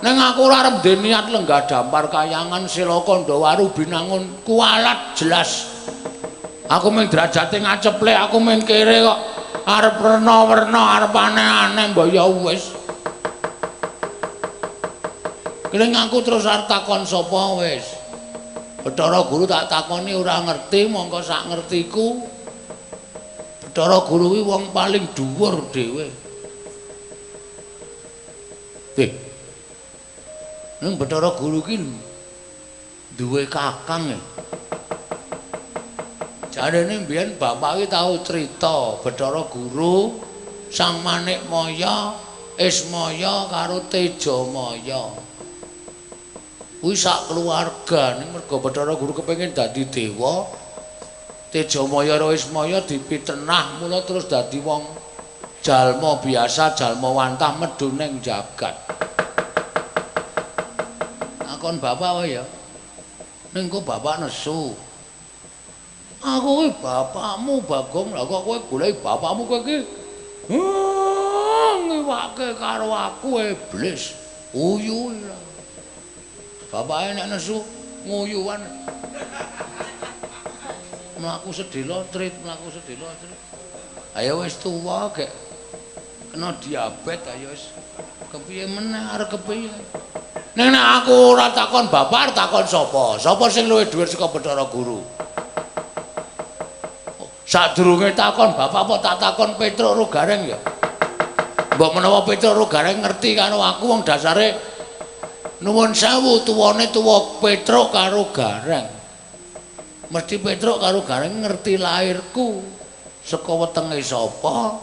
[SPEAKER 1] Ning aku ora arep niat lenggah dampar kayangan Silaka Ndawaru binangun kualat jelas. Aku mung derajate ngaceplek, aku mung kere kok arep werna-werna, arep aneh-aneh mbok ya wis. Kene aku terus arep takon sapa wis. Bathara Guru tak takoni ora ngerti, mongko sak ngertiku. Bathara Guru kuwi wong paling dhuwur dhewe. Nang Bathara Guru ki duwe kakang ya. Jarene mbiyen bapak ki tau crita Bathara Guru Sang Manikmaya, Ismaya karo Tejamaya. Kuwi sak keluarga ning mergo Bathara Guru kepengin dadi dewa. Tejamaya karo Ismaya dipitenah mula terus dadi wong jalma biasa, jalma wantah medhun ning jagat. Akon bapak wae ya. Ning kok bapak nesu. Aku kuwi bapakmu Bagong, lha kok kowe goleki bapakmu kowe iki. Ngiwake karo aku iblis. Uyu. Bapake nek nesu nguyuan. Mlaku sedhela trit, mlaku sedhela trit. Ayo wis tuwa gek kena diabetes ayo wis. Kepiye meneh arep kepiye? Nek aku ora takon bapak, takon sapa? Sapa sing luwih dhuwur saka Bathara Guru? Sadurunge takon bapak apa tak takon Petruk Rogareng ya? Mbok menawa Petruk Rogareng ngerti karo aku wong dasare nuwun sewu tuwane tuwa Petruk karo Gareng. Mesti Petruk karo Gareng ngerti lairku saka wetenge sapa,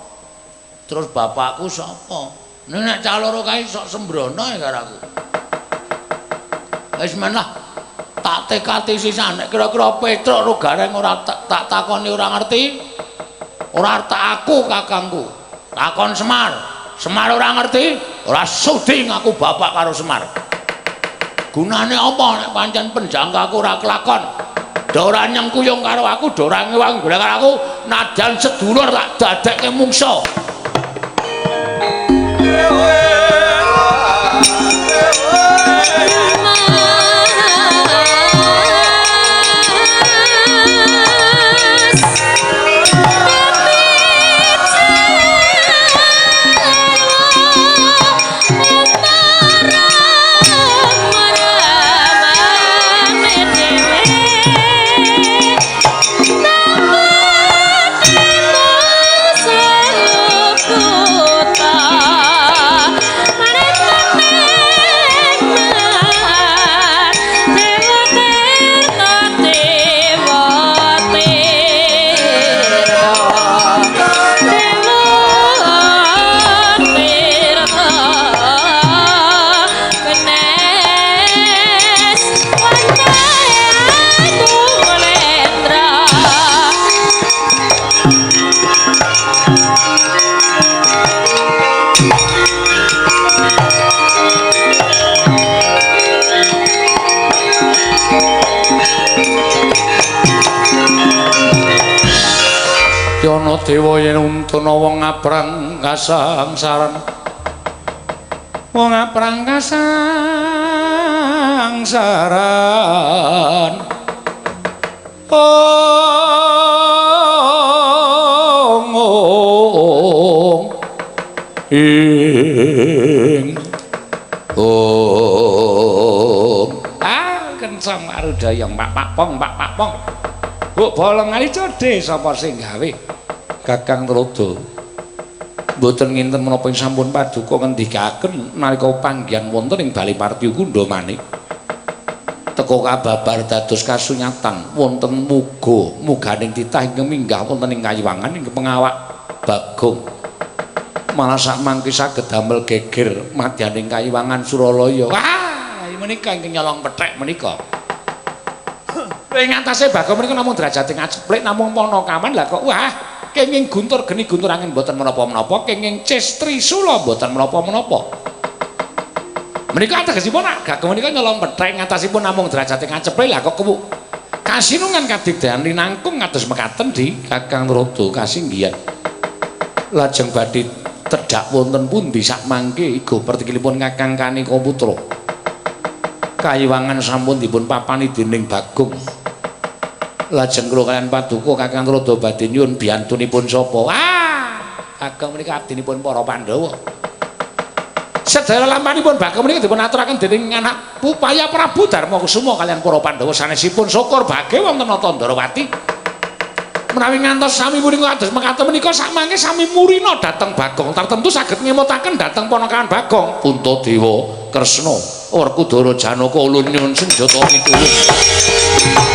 [SPEAKER 1] terus bapakku sapa. Nek cah loro kae sok sembrono ya karo aku. Wis men lah. Tak tekati sisan nek kira-kira Petruk Rogareng ora tak takoni ora ngerti. Ora tak aku kakangku. Takon Semar. Semar ora ngerti, ora sudi ngaku bapak karo Semar. Gunane apa nek pancen penjangkaku ora kelakon? Do ora nyengkuyung karo aku, do ora ngewang golek karo aku, nadyan sedulur tak dadekke mungsa. Yana dewa yen untuna wong ngaprang kasangsaran. Wong ngaprang kasangsaran. Ing
[SPEAKER 2] sang warudayang pak pong Buk bolong ngali codhe sapa sing gawe Kakang Trada mboten nginten menapa ing sampun paduka ngendikaken nalika panggihan wonten ing Bali Parti Kundha Manik teka kababar dados kasunyatan wonten muganing titah ingkang minggah wonten ing Kayiwangan ing pengawak Bagong malah sak mangke saged damel geger madyaning Kayiwangan Suralaya wah menika ingkang nyolong pethek menika ing atase Bagong menika namung derajate ngaceplik namung Panakaman lah kok wah kenging guntur geni guntur angin mboten menapa-menapa kenging cis trisula mboten menapa-menapa menika ategesipun Bagong menika nyolong pethek ngatasipun namung derajate ngaceplik lah kok kasinungan kadigdayan linangkung kados mekaten di Kakang Trada kasinggihan lajeng badhe tedhak wonten pundi sak mangke iga pertikilipun Kakang Kanika Putra Kayiwangan sampun dipun papani dening Bagong lajeng kula kaliyan paduka Kakang Trada badhe nyuwun biyantunipun sapa Bagong menika abdinipun para Pandhawa sedaya lampahipun Bagong menika dipun aturaken dening anak Upaya Prabu Darmakusuma kaliyan para Pandhawa sanesipun syukur baghe wonten Tandrawati menawi ngantos sami punika kados mekaten menika samangke sami murina dhateng Bagong tartemtu saged ngemutaken dhateng ponakan Bagong Puntadewa Kresna Werkudara Janaka ulun nyuwun senjata pitulung